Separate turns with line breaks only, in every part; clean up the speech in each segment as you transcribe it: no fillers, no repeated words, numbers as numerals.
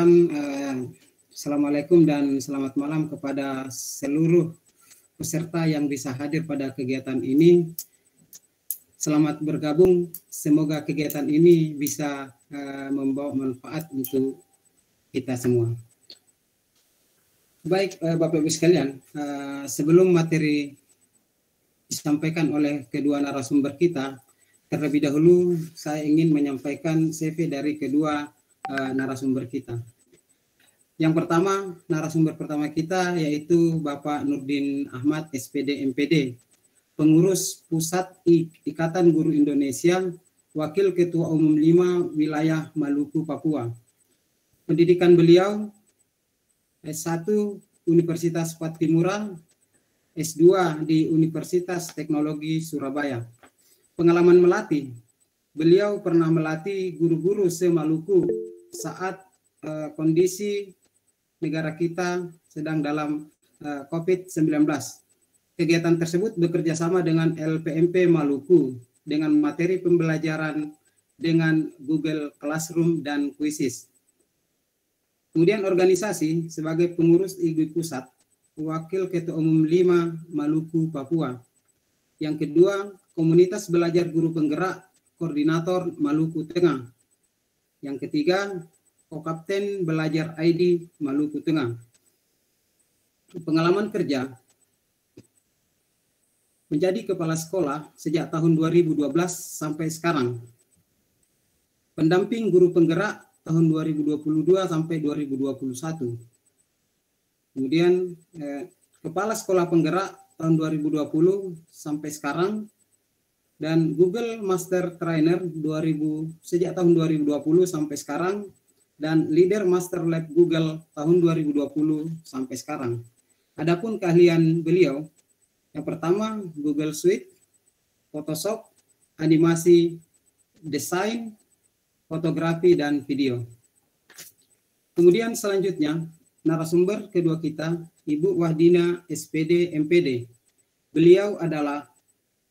perkenalkan, Assalamualaikum dan selamat malam kepada seluruh peserta yang bisa hadir pada kegiatan ini. Selamat bergabung, semoga kegiatan ini bisa membawa manfaat untuk kita semua. Baik, Bapak Ibu sekalian, sebelum materi disampaikan oleh kedua narasumber kita, terlebih dahulu saya ingin menyampaikan CV dari kedua narasumber kita. Yang pertama, narasumber pertama kita yaitu Bapak Nurdin Ahmad, SPD MPD, Pengurus Pusat Ikatan Guru Indonesia, Wakil Ketua Umum 5 Wilayah Maluku, Papua. Pendidikan beliau S1 Universitas Patimura, S2 di Universitas Teknologi Surabaya. Pengalaman melatih, beliau pernah melatih guru-guru se-Maluku saat kondisi negara kita sedang dalam COVID-19. Kegiatan tersebut bekerja sama dengan LPMP Maluku dengan materi pembelajaran dengan Google Classroom dan Quizzes. Kemudian organisasi sebagai pengurus IGWI Pusat, Wakil Ketua Umum 5 Maluku, Papua. Yang kedua, Komunitas Belajar Guru Penggerak, Koordinator Maluku Tengah. Yang ketiga, Kokapten Belajar ID Maluku Tengah. Pengalaman kerja, menjadi kepala sekolah sejak tahun 2012 sampai sekarang. Pendamping guru penggerak tahun 2022 sampai 2021. Kemudian kepala sekolah penggerak tahun 2020 sampai sekarang, dan Google Master Trainer sejak tahun 2020 sampai sekarang, dan Leader Master Lab Google tahun 2020 sampai sekarang. Adapun keahlian beliau, yang pertama Google Suite, Photoshop, animasi, desain, fotografi, dan video. Kemudian selanjutnya, narasumber kedua kita, Ibu Wahdina SPD MPD. Beliau adalah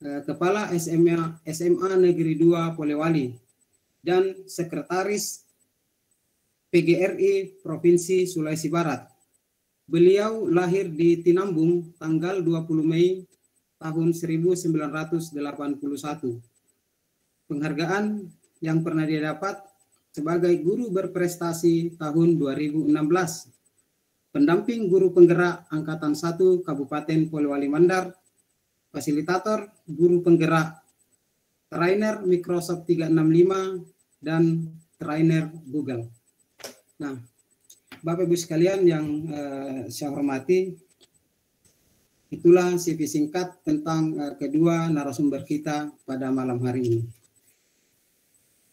Kepala SMA Negeri 2 Polewali dan Sekretaris PGRI Provinsi Sulawesi Barat. Beliau lahir di Tinambung tanggal 20 Mei tahun 1981. Penghargaan yang pernah dia dapat sebagai guru berprestasi tahun 2016. Pendamping guru penggerak Angkatan 1 Kabupaten Polewali Mandar, fasilitator guru penggerak, trainer Microsoft 365, dan trainer Google. Nah, Bapak Ibu sekalian yang saya hormati, itulah CV singkat tentang kedua narasumber kita pada malam hari ini.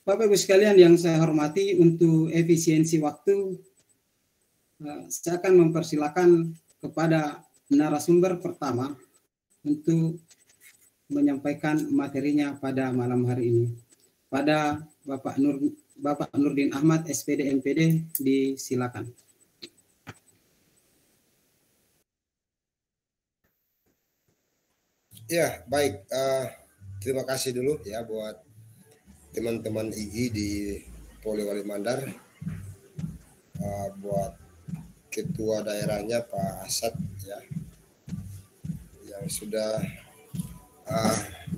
Bapak Ibu sekalian yang saya hormati, untuk efisiensi waktu, saya akan mempersilakan kepada narasumber pertama untuk menyampaikan materinya pada malam hari ini. Pada Bapak Nurdin Ahmad, SPD MPD, disilakan.
Ya, baik. Terima kasih dulu ya buat teman-teman IGI di Polewali Mandar, buat ketua daerahnya Pak Asad ya, yang sudah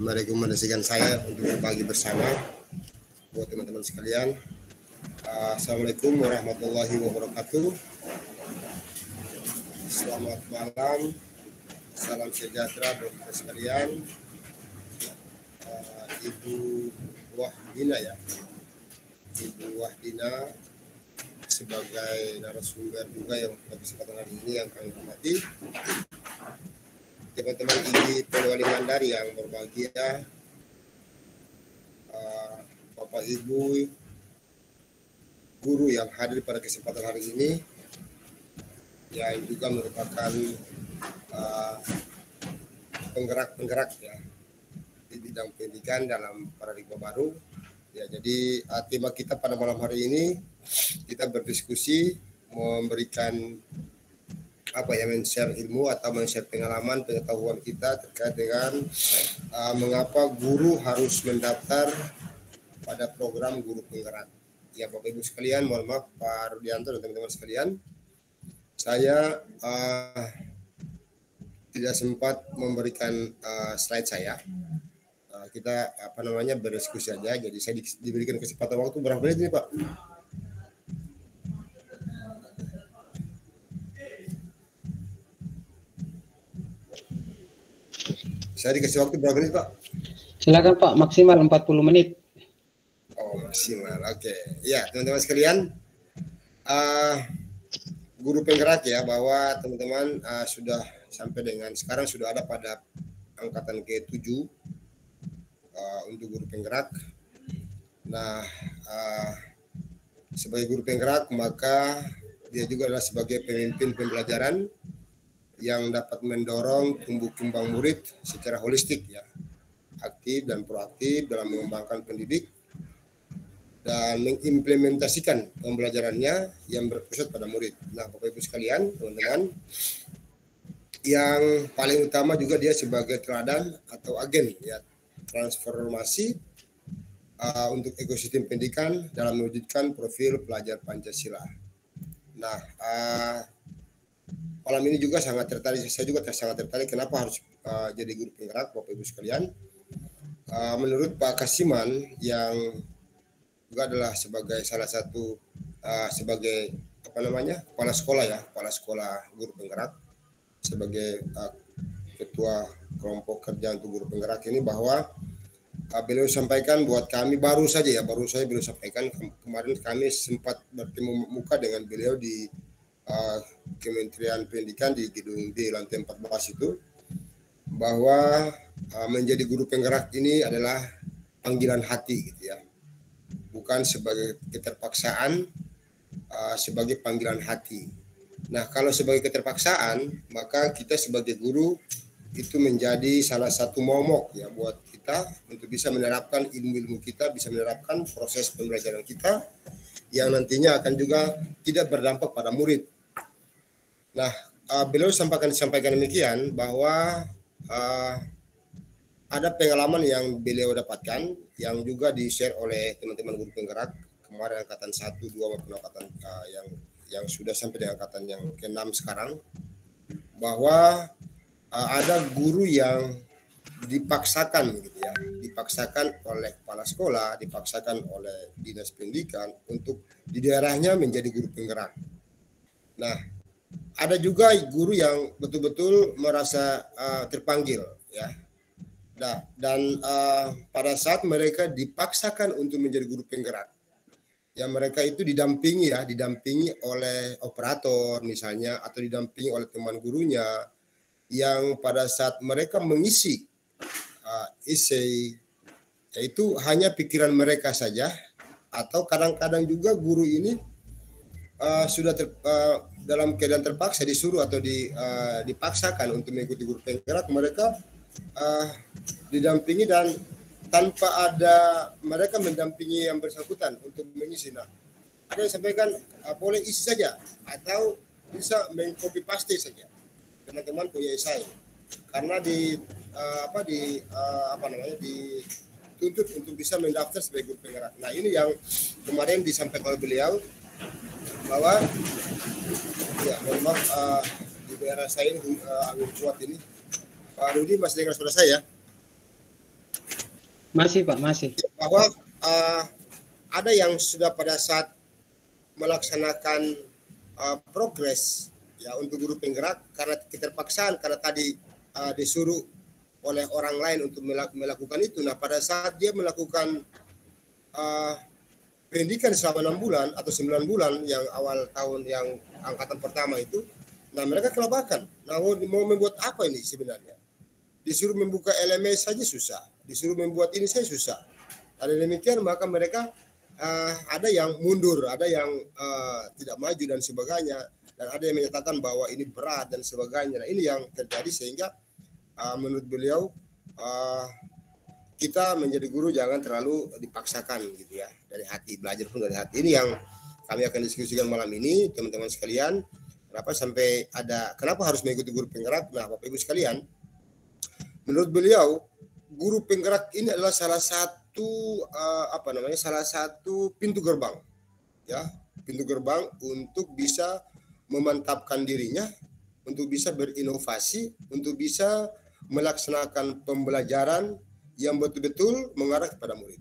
merekomendasikan saya untuk berbagi bersama buat teman-teman sekalian. Assalamualaikum warahmatullahi wabarakatuh. Selamat malam, salam sejahtera buat kita sekalian. Ibu Wahdina ya, Ibu Wahdina sebagai narasumber juga yang pada kesempatan hari ini yang kami hormati. Teman-teman IGI Polewali Mandar yang berbahagia, Bapak Ibu guru yang hadir pada kesempatan hari ini, yang juga merupakan penggerak-penggerak ya di bidang pendidikan dalam paradigma baru. Ya, jadi tema kita pada malam hari ini kita berdiskusi memberikan men-share ilmu atau men-share pengalaman, pengetahuan kita terkait dengan mengapa guru harus mendaftar pada program guru penggerak. ya Bapak Ibu sekalian, mohon maaf Pak Rudianto dan teman-teman sekalian, saya tidak sempat memberikan slide saya. Kita berdiskusi aja, jadi saya diberikan kesempatan waktu berapa menit ini Pak? Saya dikasih waktu berapa menit Pak?
Silakan Pak, maksimal 40 menit.
Oh maksimal, oke. Ya teman-teman sekalian, guru penggerak ya, bahwa teman-teman sudah sampai dengan sekarang sudah ada pada angkatan ke-7 untuk guru penggerak. Nah, sebagai guru penggerak maka dia juga adalah sebagai pemimpin pembelajaran yang dapat mendorong tumbuh kembang murid secara holistik ya, aktif dan proaktif dalam mengembangkan pendidik dan mengimplementasikan pembelajarannya yang berpusat pada murid. Nah, Bapak Ibu sekalian, teman-teman, yang paling utama juga dia sebagai teladan atau agen ya transformasi untuk ekosistem pendidikan dalam mewujudkan profil pelajar Pancasila. Nah, malam ini juga sangat tertarik, saya juga sangat tertarik kenapa harus jadi guru penggerak, Bapak Ibu sekalian. Menurut Pak Kasiman yang juga adalah sebagai salah satu sebagai kepala sekolah guru penggerak, sebagai ketua kelompok kerja untuk guru penggerak ini, bahwa beliau sampaikan buat kami baru saja beliau sampaikan kemarin kami sempat bertemu muka dengan beliau di Kementerian Pendidikan di gedung D lantai 14 itu, bahwa menjadi guru penggerak ini adalah panggilan hati gitu ya, bukan sebagai keterpaksaan, sebagai panggilan hati. Nah, kalau sebagai keterpaksaan maka kita sebagai guru itu menjadi salah satu momok ya buat kita untuk bisa menerapkan ilmu-ilmu kita, bisa menerapkan proses pembelajaran kita yang nantinya akan juga tidak berdampak pada murid. Nah, beliau sampaikan demikian bahwa ada pengalaman yang beliau dapatkan yang juga di-share oleh teman-teman guru penggerak kemarin angkatan 1, 2 maupun angkatan yang sudah sampai di angkatan yang ke-6 sekarang, bahwa ada guru yang dipaksakan gitu ya, dipaksakan oleh kepala sekolah, dipaksakan oleh dinas pendidikan untuk di daerahnya menjadi guru penggerak. Nah, ada juga guru yang betul-betul merasa terpanggil ya. Nah, dan pada saat mereka dipaksakan untuk menjadi guru penggerak, ya mereka itu didampingi oleh operator misalnya, atau didampingi oleh teman gurunya, yang pada saat mereka mengisi essay, yaitu hanya pikiran mereka saja, atau kadang-kadang juga guru ini sudah dalam keadaan terpaksa disuruh atau dipaksakan untuk mengikuti guru penggerak, mereka didampingi dan tanpa ada mereka mendampingi yang bersangkutan untuk mengisi. Nah, ada yang sampaikan boleh isi saja atau bisa mengcopy paste saja. Teman-teman punya esai, karena dituntut untuk bisa mendaftar sebagai guru penggerak. Nah, ini yang kemarin disampaikan oleh beliau, bahwa ya mohon maaf di daerah saya ini angin kuat ini. Pak Rudi masih dengar suara saya?
Masih Pak, masih.
Bahwa ada yang sudah pada saat melaksanakan progres ya untuk guru penggerak karena keterpaksaan, karena tadi disuruh oleh orang lain untuk melakukan itu. Nah, pada saat dia melakukan pendidikan selama 6 bulan atau 9 bulan yang awal tahun yang angkatan pertama itu, nah mereka kelabakan. Nah, mau membuat apa ini sebenarnya? Disuruh membuka LMS saja susah, disuruh membuat ini saya susah. Ada demikian maka mereka ada yang mundur, ada yang tidak maju dan sebagainya, dan ada yang menyatakan bahwa ini berat dan sebagainya. Nah, ini yang terjadi sehingga menurut beliau kita menjadi guru jangan terlalu dipaksakan gitu ya, dari hati, belajar pun dari hati. Ini yang kami akan diskusikan malam ini, teman-teman sekalian. Kenapa harus mengikuti guru penggerak? Nah, Bapak Ibu sekalian, menurut beliau guru penggerak ini adalah salah satu salah satu pintu gerbang ya, pintu gerbang untuk bisa memantapkan dirinya, untuk bisa berinovasi, untuk bisa melaksanakan pembelajaran yang betul-betul mengarah kepada murid.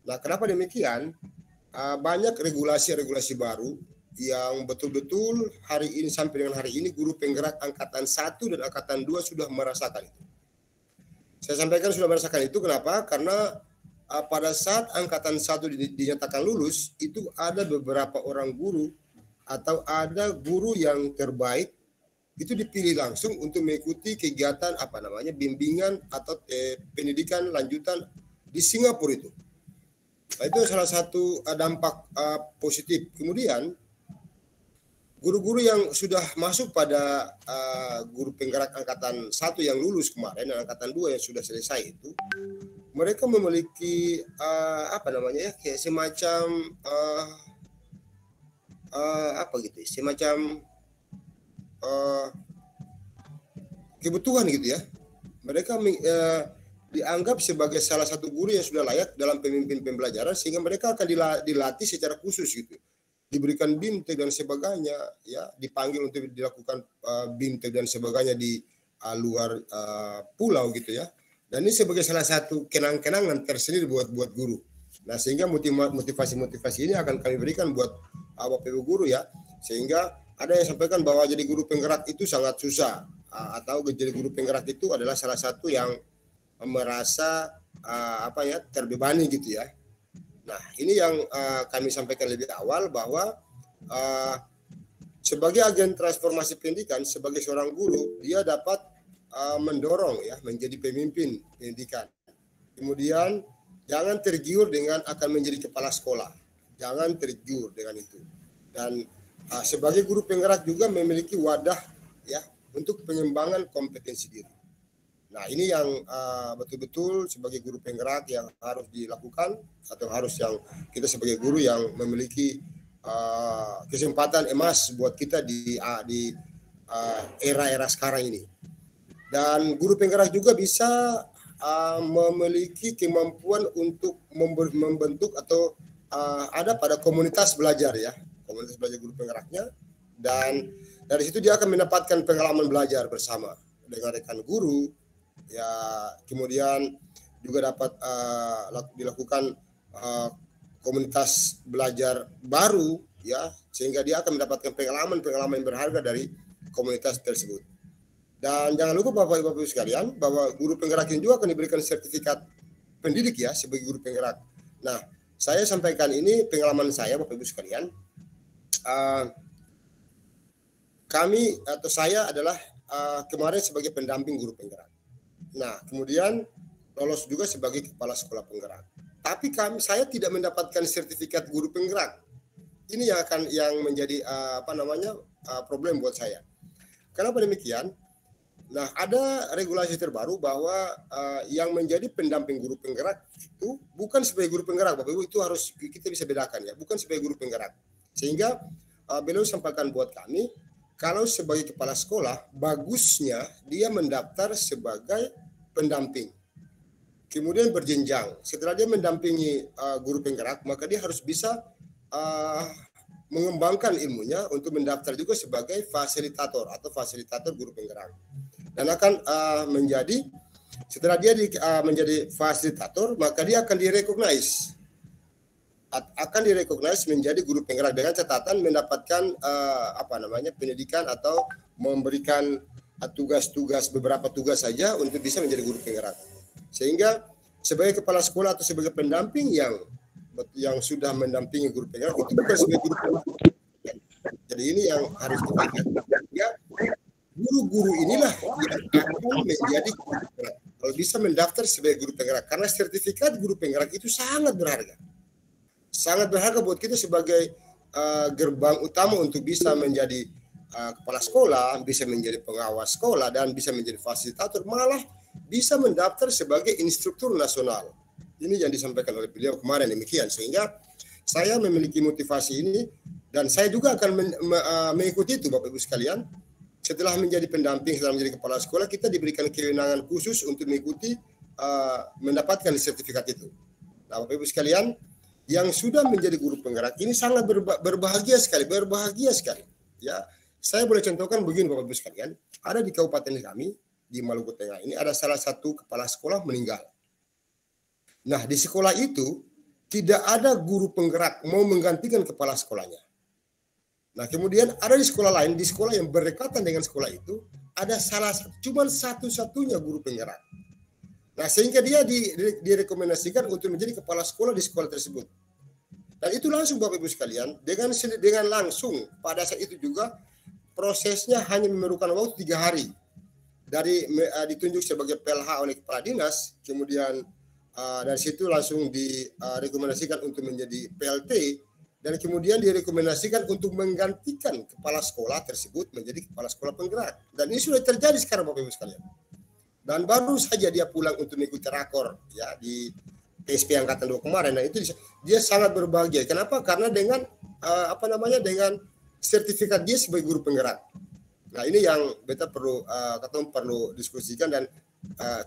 Nah, kenapa demikian? Banyak regulasi-regulasi baru yang betul-betul hari ini sampai dengan hari ini guru penggerak angkatan 1 dan angkatan 2 sudah merasakan itu. Saya sampaikan sudah merasakan itu, kenapa? Karena pada saat angkatan 1 dinyatakan lulus, itu ada beberapa orang guru atau ada guru yang terbaik itu dipilih langsung untuk mengikuti kegiatan bimbingan atau pendidikan lanjutan di Singapura itu. Nah, itu salah satu dampak positif. Kemudian guru-guru yang sudah masuk pada guru penggerak angkatan 1 yang lulus kemarin dan angkatan 2 yang sudah selesai itu, mereka memiliki kayak semacam semacam kebutuhan gitu ya. Mereka dianggap sebagai salah satu guru yang sudah layak dalam pemimpin pembelajaran, sehingga mereka akan dilatih secara khusus gitu, diberikan BIMTEK dan sebagainya, ya, dipanggil untuk dilakukan BIMTEK dan sebagainya di luar pulau gitu ya. Dan ini sebagai salah satu kenang-kenangan tersendiri buat guru. Nah, sehingga motivasi ini akan kami berikan buat Bapak Ibu guru ya, sehingga ada yang sampaikan bahwa jadi guru penggerak itu sangat susah, atau jadi guru penggerak itu adalah salah satu yang merasa terbebani gitu ya. Nah, ini yang kami sampaikan lebih awal, bahwa sebagai agen transformasi pendidikan, sebagai seorang guru, dia dapat mendorong ya menjadi pemimpin pendidikan. Kemudian jangan tergiur dengan akan menjadi kepala sekolah, jangan tergiur dengan itu. Dan sebagai guru penggerak juga memiliki wadah ya untuk pengembangan kompetensi diri. Nah, ini yang betul-betul sebagai guru penggerak yang harus dilakukan, atau harus yang kita sebagai guru yang memiliki kesempatan emas buat kita di era-era sekarang ini. Dan guru penggerak juga bisa memiliki kemampuan untuk membentuk atau ada pada komunitas belajar ya, komunitas belajar guru penggeraknya, dan dari situ dia akan mendapatkan pengalaman belajar bersama dengan rekan guru ya. Kemudian juga dapat dilakukan komunitas belajar baru ya, sehingga dia akan mendapatkan pengalaman yang berharga dari komunitas tersebut. Dan jangan lupa Bapak Ibu sekalian, bahwa guru penggerak ini juga akan diberikan sertifikat pendidik ya sebagai guru penggerak. Nah, saya sampaikan ini pengalaman saya Bapak Ibu sekalian. Saya adalah kemarin sebagai pendamping guru penggerak. Nah, kemudian lolos juga sebagai kepala sekolah penggerak. Tapi saya tidak mendapatkan sertifikat guru penggerak. Ini yang menjadi problem buat saya. Kenapa demikian? Nah, ada regulasi terbaru bahwa yang menjadi pendamping guru penggerak itu bukan sebagai guru penggerak, Bapak Ibu, itu harus kita bisa bedakan ya, bukan sebagai guru penggerak. Sehingga beliau sampaikan buat kami, kalau sebagai kepala sekolah, bagusnya dia mendaftar sebagai pendamping. Kemudian berjenjang. Setelah dia mendampingi guru penggerak, maka dia harus bisa mengembangkan ilmunya untuk mendaftar juga sebagai fasilitator atau fasilitator guru penggerak. Dan akan setelah dia menjadi fasilitator, maka dia akan direkognize menjadi guru penggerak dengan catatan mendapatkan pendidikan atau memberikan beberapa tugas saja untuk bisa menjadi guru penggerak. Sehingga sebagai kepala sekolah atau sebagai pendamping yang sudah mendampingi guru penggerak itu bukan sebagai guru penggerak. Jadi ini yang harus kita ingat. Ya, guru-guru inilah yang akan menjadi guru penggerak kalau bisa mendaftar sebagai guru penggerak, karena sertifikat guru penggerak itu sangat berharga. Sangat berharga buat kita sebagai gerbang utama untuk bisa menjadi kepala sekolah, bisa menjadi pengawas sekolah, dan bisa menjadi fasilitator, malah bisa mendaftar sebagai instruktur nasional. Ini yang disampaikan oleh beliau kemarin demikian. Sehingga saya memiliki motivasi ini, dan saya juga akan mengikuti itu Bapak Ibu sekalian. Setelah menjadi pendamping, setelah menjadi kepala sekolah, kita diberikan kewenangan khusus untuk mengikuti mendapatkan sertifikat itu. Nah, Bapak Ibu sekalian, yang sudah menjadi guru penggerak ini sangat berbahagia sekali, ya. Saya boleh contohkan begini Bapak Ibu sekalian, ada di kabupaten kami di Maluku Tengah ini ada salah satu kepala sekolah meninggal. Nah, di sekolah itu tidak ada guru penggerak mau menggantikan kepala sekolahnya. Nah, kemudian ada di sekolah lain, di sekolah yang berdekatan dengan sekolah itu ada cuma satu-satunya guru penggerak. Nah, sehingga dia direkomendasikan untuk menjadi kepala sekolah di sekolah tersebut. Dan itu langsung Bapak Ibu sekalian, dengan langsung pada saat itu juga prosesnya hanya memerlukan waktu 3 hari. Dari ditunjuk sebagai PLH oleh kepala dinas, kemudian dari situ langsung direkomendasikan untuk menjadi PLT, dan kemudian direkomendasikan untuk menggantikan kepala sekolah tersebut menjadi kepala sekolah penggerak. Dan ini sudah terjadi sekarang Bapak Ibu sekalian. Dan baru saja dia pulang untuk mengikuti rakor ya di PSP Angkatan 2 kemarin. Nah, itu dia sangat berbahagia. Kenapa? Karena dengan dengan sertifikat dia sebagai guru penggerak. Nah, ini yang beta perlu diskusikan, dan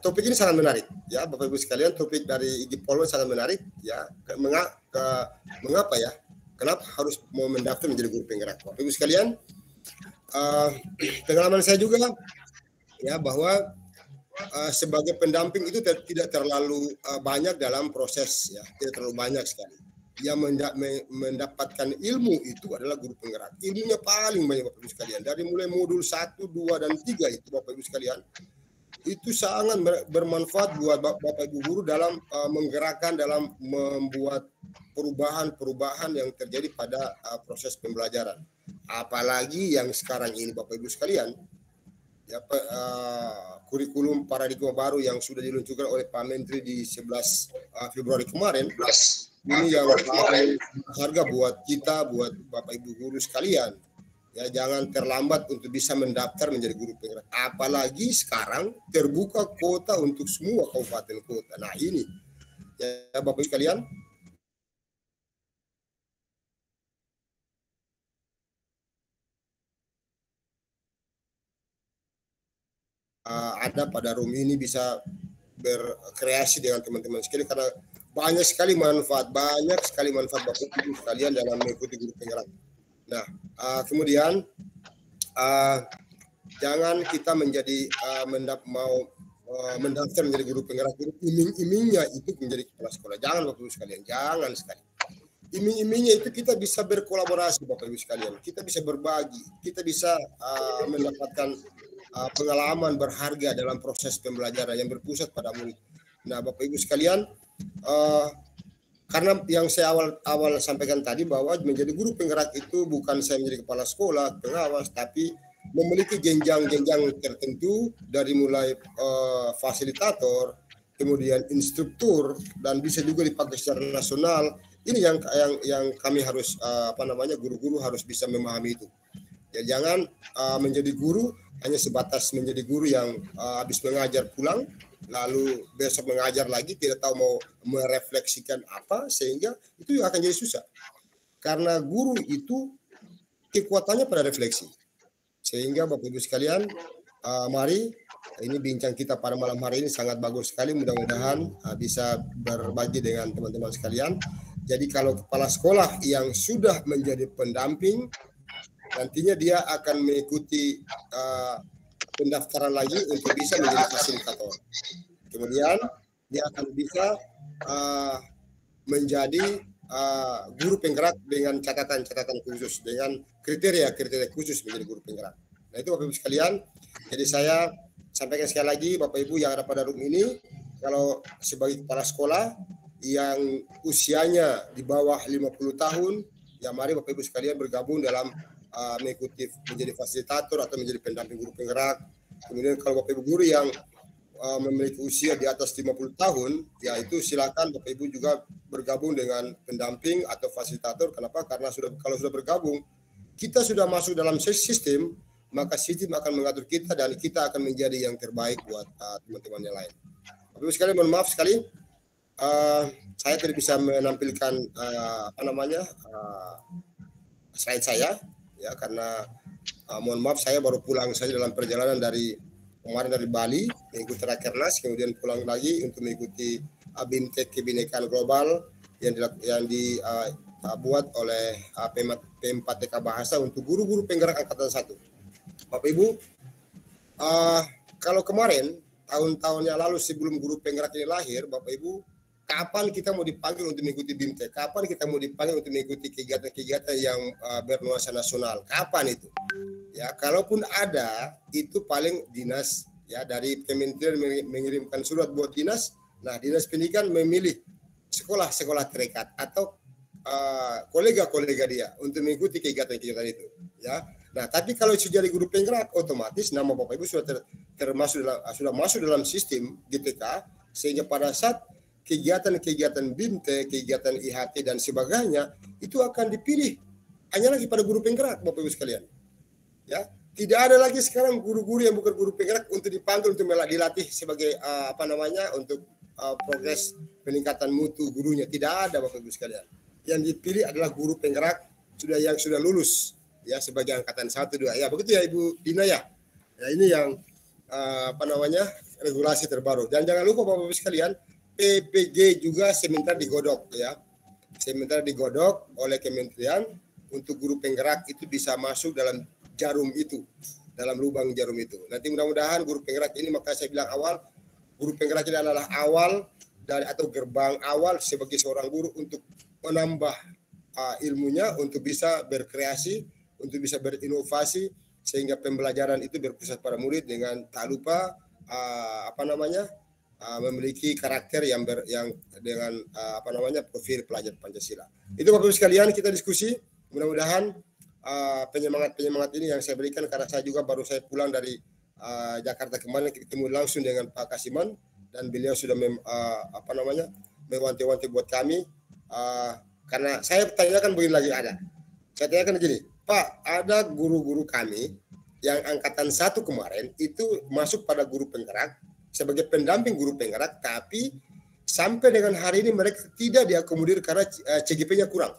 topik ini sangat menarik ya Bapak Ibu sekalian. Topik dari Igi Polwan sangat menarik ya. Mengapa ya? Kenapa harus mau mendaftar menjadi guru penggerak? Bapak Ibu sekalian, pengalaman saya juga ya bahwa sebagai pendamping itu tidak terlalu banyak dalam proses ya, tidak terlalu banyak sekali. Yang mendapatkan ilmu itu adalah guru penggerak. Ilmunya paling banyak Bapak Ibu sekalian. Dari mulai modul 1, 2, dan 3 itu Bapak Ibu sekalian, itu sangat bermanfaat buat Bapak Ibu guru dalam menggerakkan, dalam membuat perubahan-perubahan yang terjadi pada proses pembelajaran. Apalagi yang sekarang ini Bapak Ibu sekalian, ya, kurikulum paradigma baru yang sudah diluncurkan oleh Pak Menteri di 11 Februari kemarin, ini yang harga buat kita, buat Bapak Ibu guru sekalian. Ya, jangan terlambat untuk bisa mendaftar menjadi guru penggerak. Apalagi sekarang terbuka kuota untuk semua kabupaten kota. Nah, ini ya Bapak Ibu sekalian, ada pada room ini bisa berkreasi dengan teman-teman sekalian, karena banyak sekali manfaat Bapak Ibu sekalian dalam mengikuti guru penggerak. Nah, kemudian jangan kita menjadi mendaftar menjadi guru penggerak itu iming-imingnya itu menjadi kepala sekolah. Jangan Bapak Ibu sekalian, jangan sekali. Iming-imingnya itu kita bisa berkolaborasi Bapak Ibu sekalian, kita bisa berbagi, kita bisa mendapatkan pengalaman berharga dalam proses pembelajaran yang berpusat pada murid. Nah, Bapak Ibu sekalian, karena yang saya awal sampaikan tadi bahwa menjadi guru penggerak itu bukan saya menjadi kepala sekolah, pengawas, tapi memiliki jenjang-jenjang tertentu dari mulai fasilitator, kemudian instruktur, dan bisa juga dipakai secara nasional. Ini yang kami harus guru-guru harus bisa memahami itu. Ya, jangan menjadi guru hanya sebatas menjadi guru yang habis mengajar pulang, lalu besok mengajar lagi, tidak tahu mau merefleksikan apa, sehingga itu akan jadi susah. Karena guru itu kekuatannya pada refleksi. Sehingga Bapak Ibu sekalian, mari ini bincang kita pada malam hari ini sangat bagus sekali. Mudah-mudahan bisa berbagi dengan teman-teman sekalian. Jadi kalau kepala sekolah yang sudah menjadi pendamping, nantinya dia akan mengikuti pendaftaran lagi untuk bisa menjadi fasilitator. Kemudian dia akan bisa menjadi guru penggerak dengan catatan-catatan khusus, dengan kriteria-kriteria khusus menjadi guru penggerak. Nah, itu Bapak Ibu sekalian. Jadi saya sampaikan sekali lagi Bapak Ibu yang ada pada room ini, kalau sebagai kepala sekolah yang usianya di bawah 50 tahun, ya mari Bapak Ibu sekalian bergabung dalam mengikuti menjadi fasilitator atau menjadi pendamping guru penggerak. Kemudian kalau Bapak Ibu guru yang memiliki usia di atas 50 tahun, ya itu silakan Bapak Ibu juga bergabung dengan pendamping atau fasilitator. Kenapa? Karena kalau sudah bergabung, kita sudah masuk dalam sistem, maka sistem akan mengatur kita dan kita akan menjadi yang terbaik buat teman-teman yang lain. Bapak Ibu sekalian, mohon maaf sekali, saya tidak bisa menampilkan slide saya. Ya, karena mohon maaf saya baru pulang saja dalam perjalanan dari kemarin dari Bali mengikuti Rakernas, kemudian pulang lagi untuk mengikuti BIMTEK Kebinekaan Global, yang dibuat oleh P4TK Bahasa untuk guru-guru penggerak angkatan 1. Bapak Ibu, kalau kemarin tahun-tahun yang lalu sebelum guru penggerak ini lahir, Bapak Ibu, kapan kita mau dipanggil untuk mengikuti BIMTEK? Kapan kita mau dipanggil untuk mengikuti kegiatan-kegiatan yang bernuansa nasional? Kapan itu? Ya, kalaupun ada, itu paling dinas ya dari kementerian mengirimkan surat buat dinas. Nah, dinas pendidikan memilih sekolah-sekolah terdekat atau kolega-kolega dia untuk mengikuti kegiatan-kegiatan itu. Ya. Nah, tapi kalau sudah jadi guru penggerak, otomatis nama Bapak Ibu sudah sudah masuk dalam sistem GTK, sehingga pada saat kegiatan-kegiatan BIMTEK, kegiatan IHT dan sebagainya itu akan dipilih hanya lagi pada guru penggerak, Bapak Ibu sekalian. Ya, tidak ada lagi sekarang guru-guru yang bukan guru penggerak untuk dipanggil untuk dilatih sebagai untuk progres peningkatan mutu gurunya. Tidak ada, Bapak Ibu sekalian. Yang dipilih adalah guru penggerak yang sudah lulus ya sebagai angkatan 1 2. Ya, begitu ya Ibu Dina ya. Ya, ini yang regulasi terbaru. Dan jangan lupa Bapak Ibu sekalian, PPG juga sementara digodok ya. Sementara digodok oleh kementerian untuk guru penggerak itu bisa masuk dalam jarum itu, dalam lubang jarum itu. Nanti mudah-mudahan guru penggerak ini, maka saya bilang awal, guru penggerak ini adalah awal dari atau gerbang awal sebagai seorang guru untuk menambah ilmunya, untuk bisa berkreasi, untuk bisa berinovasi, sehingga pembelajaran itu berpusat pada murid dengan tak lupa memiliki karakter yang dengan profil pelajar Pancasila. Itu Bapak Ibu sekalian, kita diskusi. Mudah-mudahan penyemangat ini yang saya berikan, karena saya juga baru saya pulang dari Jakarta kemarin, ketemu langsung dengan Pak Kasiman dan beliau sudah mewanti-wanti buat kami, karena saya tanyakan begini lagi ada. Saya tanyakan gini, Pak, ada guru-guru kami yang angkatan 1 kemarin itu masuk pada guru penggerak sebagai pendamping guru penggerak, tapi sampai dengan hari ini mereka tidak diakomodir karena CGP-nya kurang.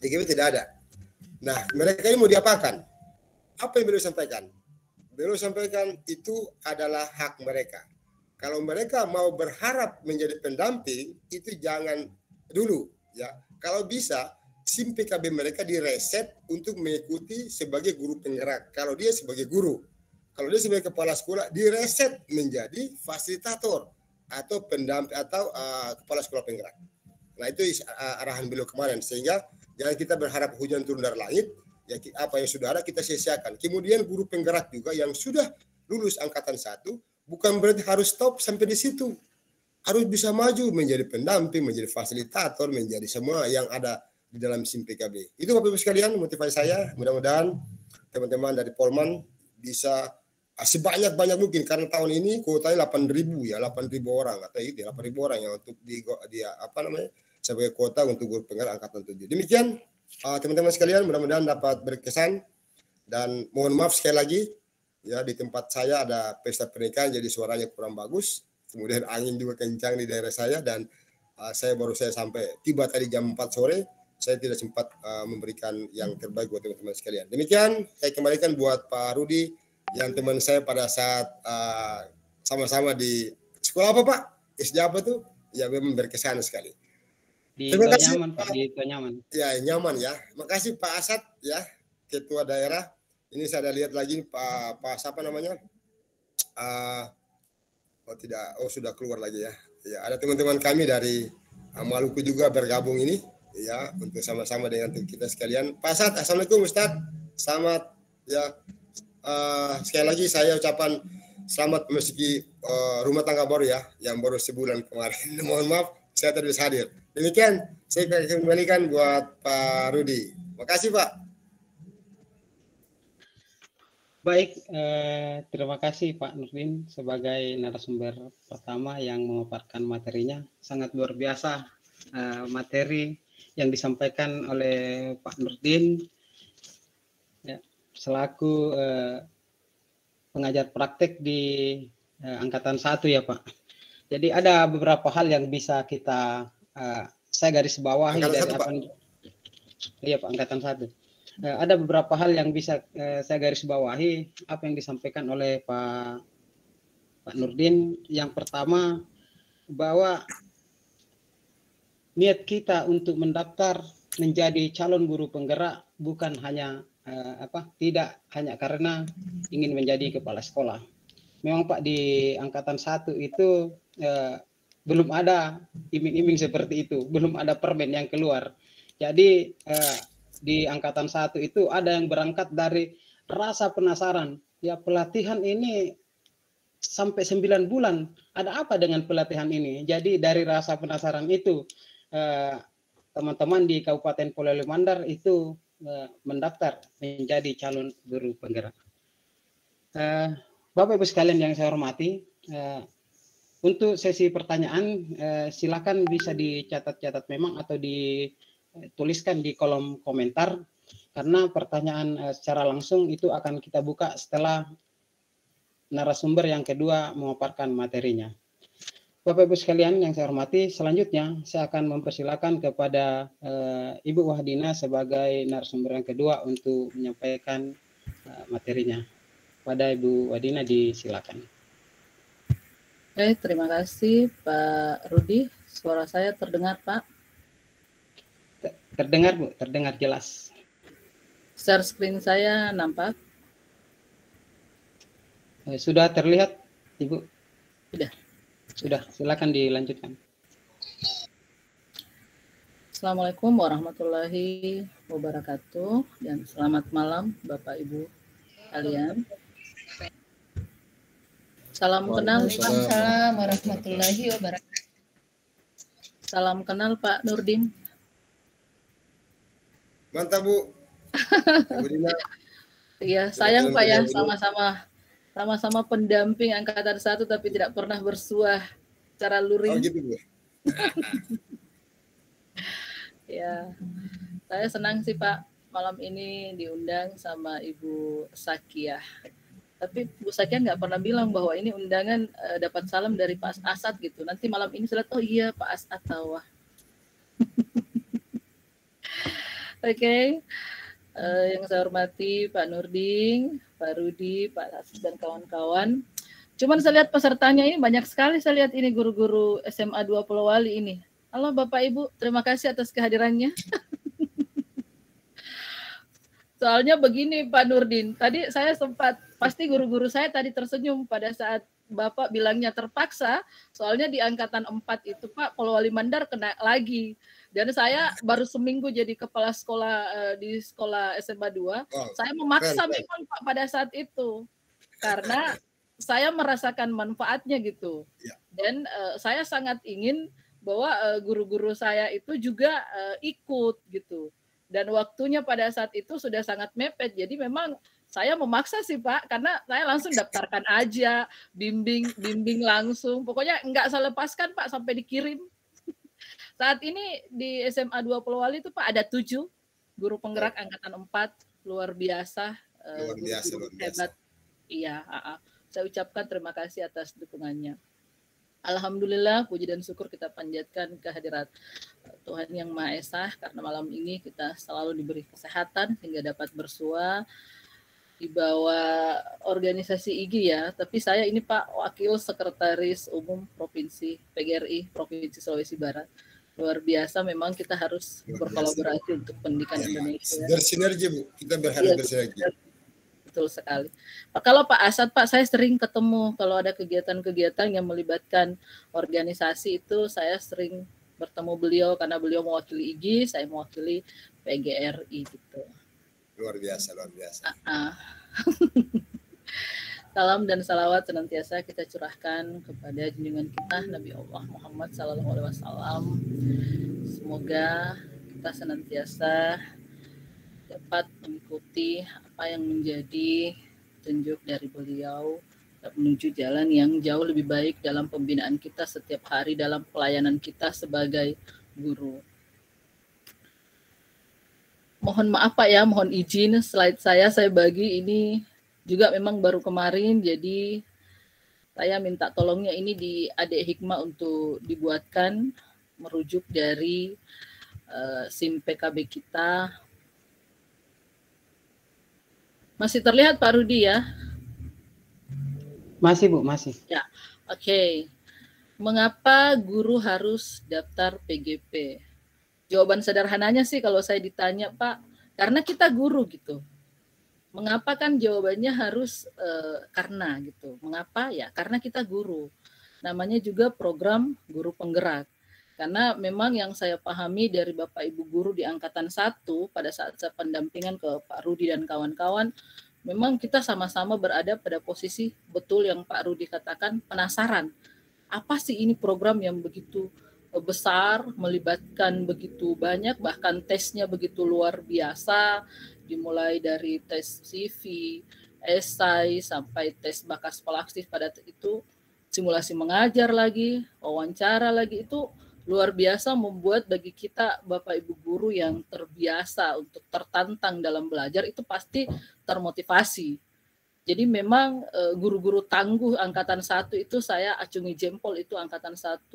CGP tidak ada. Nah, mereka ini mau diapakan? Apa yang beliau sampaikan? Beliau sampaikan itu adalah hak mereka. Kalau mereka mau berharap menjadi pendamping, itu jangan dulu. Ya, kalau bisa, SIM PKB mereka direset untuk mengikuti sebagai guru penggerak. Kalau dia sebagai guru, kalau dia sebagai kepala sekolah, direset menjadi fasilitator atau pendamping atau kepala sekolah penggerak. Nah, itu arahan beliau kemarin, sehingga jangan kita berharap hujan turun dari langit, ya apa yang sudah ada kita sia-siakan. Kemudian guru penggerak juga yang sudah lulus angkatan 1, bukan berarti harus stop sampai di situ. Harus bisa maju menjadi pendamping, menjadi fasilitator, menjadi semua yang ada di dalam SIM PKB. Itu Bapak Ibu sekalian motivasi saya. Mudah-mudahan teman-teman dari Polman bisa sebanyak-banyak mungkin, karena tahun ini kuotanya 8.000 ya, 8.000 orang atau itu 8.000 orang yang untuk sebagai kuota untuk guru penggerak angkatan 7. Demikian teman-teman sekalian, mudah-mudahan dapat berkesan, dan mohon maaf sekali lagi ya, di tempat saya ada pesta pernikahan jadi suaranya kurang bagus, kemudian angin juga kencang di daerah saya, dan saya sampai tiba tadi jam 4 sore, saya tidak sempat memberikan yang terbaik buat teman-teman sekalian. Demikian saya kembalikan buat Pak Rudi yang teman saya pada saat sama-sama di sekolah apa Pak? SD apa tuh? Ya, memang berkesan sekali.
Terima kasih nyaman, Pak. Di nyaman.
Ya, nyaman ya. Makasih Pak Asad ya, Ketua Daerah. Ini saya lihat lagi Pak siapa namanya? Sudah keluar lagi ya. Ya, ada teman-teman kami dari Maluku juga bergabung ini ya, untuk sama-sama dengan kita sekalian. Pak Asad, assalamualaikum Ustadz. Selamat ya. Sekali lagi saya ucapan selamat memasuki rumah tangga baru ya, yang baru sebulan kemarin. Mohon maaf saya tidak bisa hadir. Demikian saya kembalikan buat Pak Rudi. Makasih Pak.
Baik, terima kasih Pak Nurdin sebagai narasumber pertama yang memaparkan materinya. Sangat luar biasa materi yang disampaikan oleh Pak Nurdin ya, selaku pengajar praktek di angkatan 1 ya Pak. Jadi ada beberapa hal yang bisa kita saya garis bawahi dari apa? Iya Pak, angkatan 1. Ada beberapa hal yang bisa saya garis bawahi apa yang disampaikan oleh Pak Nurdin. Yang pertama, bahwa niat kita untuk mendaftar menjadi calon guru penggerak bukan hanya tidak hanya karena ingin menjadi kepala sekolah. Memang Pak di angkatan 1 itu belum ada iming-iming seperti itu, belum ada permen yang keluar. Jadi di angkatan 1 itu ada yang berangkat dari rasa penasaran. Ya pelatihan ini sampai 9 bulan, ada apa dengan pelatihan ini? Jadi dari rasa penasaran itu teman-teman di Kabupaten Polewali Mandar itu mendaftar menjadi calon guru penggerak. Bapak Ibu sekalian yang saya hormati, untuk sesi pertanyaan silakan bisa dicatat-catat memang atau dituliskan di kolom komentar, karena pertanyaan secara langsung itu akan kita buka setelah narasumber yang kedua memaparkan materinya. Bapak Ibu sekalian yang saya hormati, selanjutnya saya akan mempersilakan kepada Ibu Wahdina sebagai narasumber yang kedua untuk menyampaikan materinya. Pada Ibu Wahdina disilakan.
Oke, terima kasih Pak Rudi. Suara saya terdengar, Pak?
Terdengar, Bu, terdengar jelas.
Share screen saya nampak?
Sudah terlihat, Ibu?
Sudah,
silakan dilanjutkan.
Assalamualaikum warahmatullahi wabarakatuh dan selamat malam Bapak Ibu kalian. Salam kenal.
Waalaikumsalam warahmatullahi wabarakatuh.
Salam kenal Pak Nurdin.
Mantap Bu.
Iya, sayang Pak ya, sama-sama pendamping angkatan 1 tapi tidak pernah bersuah secara luring.
Oh gitu Bu.
Ya, saya senang sih Pak malam ini diundang sama Ibu Sakiyah. Tapi Bu Sakiyah nggak pernah bilang bahwa ini undangan dapat salam dari Pak Asad gitu. Nanti malam ini sudah, oh iya Pak Asad tahu. Oke. Yang saya hormati Pak Nurdin, Pak Rudi, Pak Hasis dan kawan-kawan. Cuman saya lihat pesertanya ini banyak sekali, saya lihat ini guru-guru SMA 2 Polewali ini. Halo Bapak Ibu, terima kasih atas kehadirannya. Soalnya begini Pak Nurdin, tadi saya sempat, pasti guru-guru saya tadi tersenyum pada saat Bapak bilangnya terpaksa, soalnya di angkatan 4 itu Pak Polewali Mandar kena lagi. Dan saya baru seminggu jadi kepala sekolah di sekolah SMA 2. Saya memaksa memang Pak pada saat itu. Karena saya merasakan manfaatnya gitu. Dan saya sangat ingin bahwa guru-guru saya itu juga ikut gitu. Dan waktunya pada saat itu sudah sangat mepet. Jadi memang saya memaksa sih Pak, karena saya langsung daftarkan aja, bimbing langsung. Pokoknya enggak saya lepaskan Pak sampai dikirim. Saat ini di SMA 2 Polewali itu Pak ada 7 guru penggerak angkatan 4, luar biasa.
Luar biasa.
Hebat. Iya, saya ucapkan terima kasih atas dukungannya. Alhamdulillah, puji dan syukur kita panjatkan kehadirat Tuhan Yang Maha Esa, karena malam ini kita selalu diberi kesehatan hingga dapat bersua di bawah organisasi IGI ya. Tapi saya ini Pak Wakil Sekretaris Umum Provinsi PGRI Provinsi Sulawesi Barat. Luar biasa, memang kita harus berkolaborasi untuk pendidikan Indonesia.
Bersinergi Bu, kita berharap bersinergi.
Betul sekali. Kalau Pak Asad, Pak, saya sering ketemu kalau ada kegiatan-kegiatan yang melibatkan organisasi itu, saya sering bertemu beliau karena beliau mewakili IGI, saya mewakili PGRI gitu.
Luar biasa.
Salam dan salawat senantiasa kita curahkan kepada junjungan kita Nabi Allah Muhammad SAW. Semoga kita senantiasa dapat mengikuti apa yang menjadi tunjuk dari beliau menuju jalan yang jauh lebih baik dalam pembinaan kita setiap hari, dalam pelayanan kita sebagai guru. Mohon maaf Pak ya, mohon izin slide saya bagi ini juga memang baru kemarin, jadi saya minta tolongnya ini di Adik Hikmah untuk dibuatkan merujuk dari SIM PKB kita. Masih terlihat Pak Rudi ya?
Masih Bu, masih.
Ya, oke. Mengapa guru harus daftar PGP? Jawaban sederhananya sih kalau saya ditanya, Pak, karena kita guru gitu. Mengapa kan jawabannya harus karena gitu. Mengapa? Ya karena kita guru. Namanya juga program guru penggerak. Karena memang yang saya pahami dari Bapak Ibu guru di angkatan 1 pada saat saya pendampingan ke Pak Rudi dan kawan-kawan, memang kita sama-sama berada pada posisi betul yang Pak Rudi katakan, penasaran. Apa sih ini program yang begitu besar, melibatkan begitu banyak, bahkan tesnya begitu luar biasa, dimulai dari tes CV, esai, sampai tes bakat sekolah aktif pada itu, simulasi mengajar lagi, wawancara lagi, itu luar biasa membuat bagi kita Bapak Ibu guru yang terbiasa untuk tertantang dalam belajar itu pasti termotivasi. Jadi memang guru-guru tangguh angkatan 1 itu saya acungi jempol, itu angkatan 1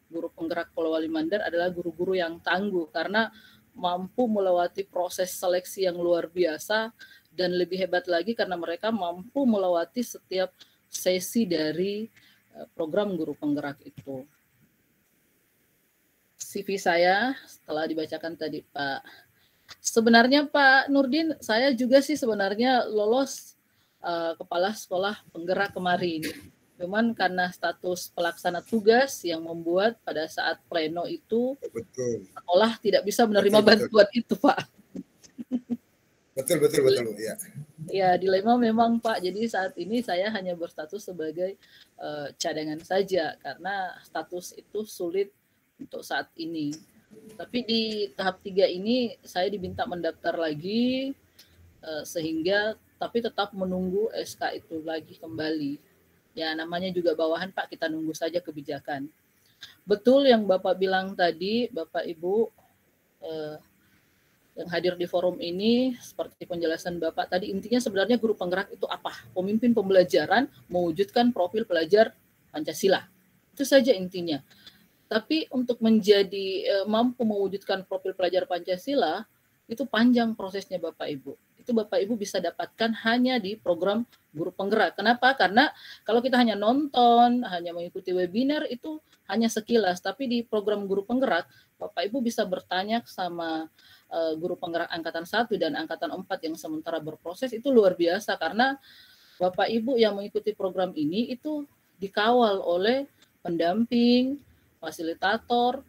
guru penggerak Polewali Mandar adalah guru-guru yang tangguh karena mampu melewati proses seleksi yang luar biasa, dan lebih hebat lagi karena mereka mampu melewati setiap sesi dari program guru penggerak itu. CV saya setelah dibacakan tadi Pak. Sebenarnya Pak Nurdin, saya juga sih sebenarnya lolos kepala sekolah penggerak kemarin. Cuman karena status pelaksana tugas yang membuat pada saat pleno itu sekolah tidak bisa menerima bantuan itu Pak.
Betul ya.
Ya, dilema memang Pak. Jadi saat ini saya hanya berstatus sebagai cadangan saja karena status itu sulit untuk saat ini. Tapi di tahap 3 ini saya diminta mendaftar lagi sehingga tapi tetap menunggu SK itu lagi kembali. Ya namanya juga bawahan Pak, kita nunggu saja kebijakan. Betul yang Bapak bilang tadi, Bapak Ibu yang hadir di forum ini, seperti penjelasan Bapak tadi, intinya sebenarnya guru penggerak itu apa? Pemimpin pembelajaran mewujudkan profil pelajar Pancasila. Itu saja intinya. Tapi untuk menjadi mampu mewujudkan profil pelajar Pancasila, itu panjang prosesnya Bapak Ibu. Itu Bapak Ibu bisa dapatkan hanya di program guru penggerak. Kenapa? Karena kalau kita hanya nonton, hanya mengikuti webinar, itu hanya sekilas. Tapi di program guru penggerak, Bapak Ibu bisa bertanya sama guru penggerak angkatan 1 dan angkatan 4 yang sementara berproses, itu luar biasa. Karena Bapak Ibu yang mengikuti program ini itu dikawal oleh pendamping, fasilitator,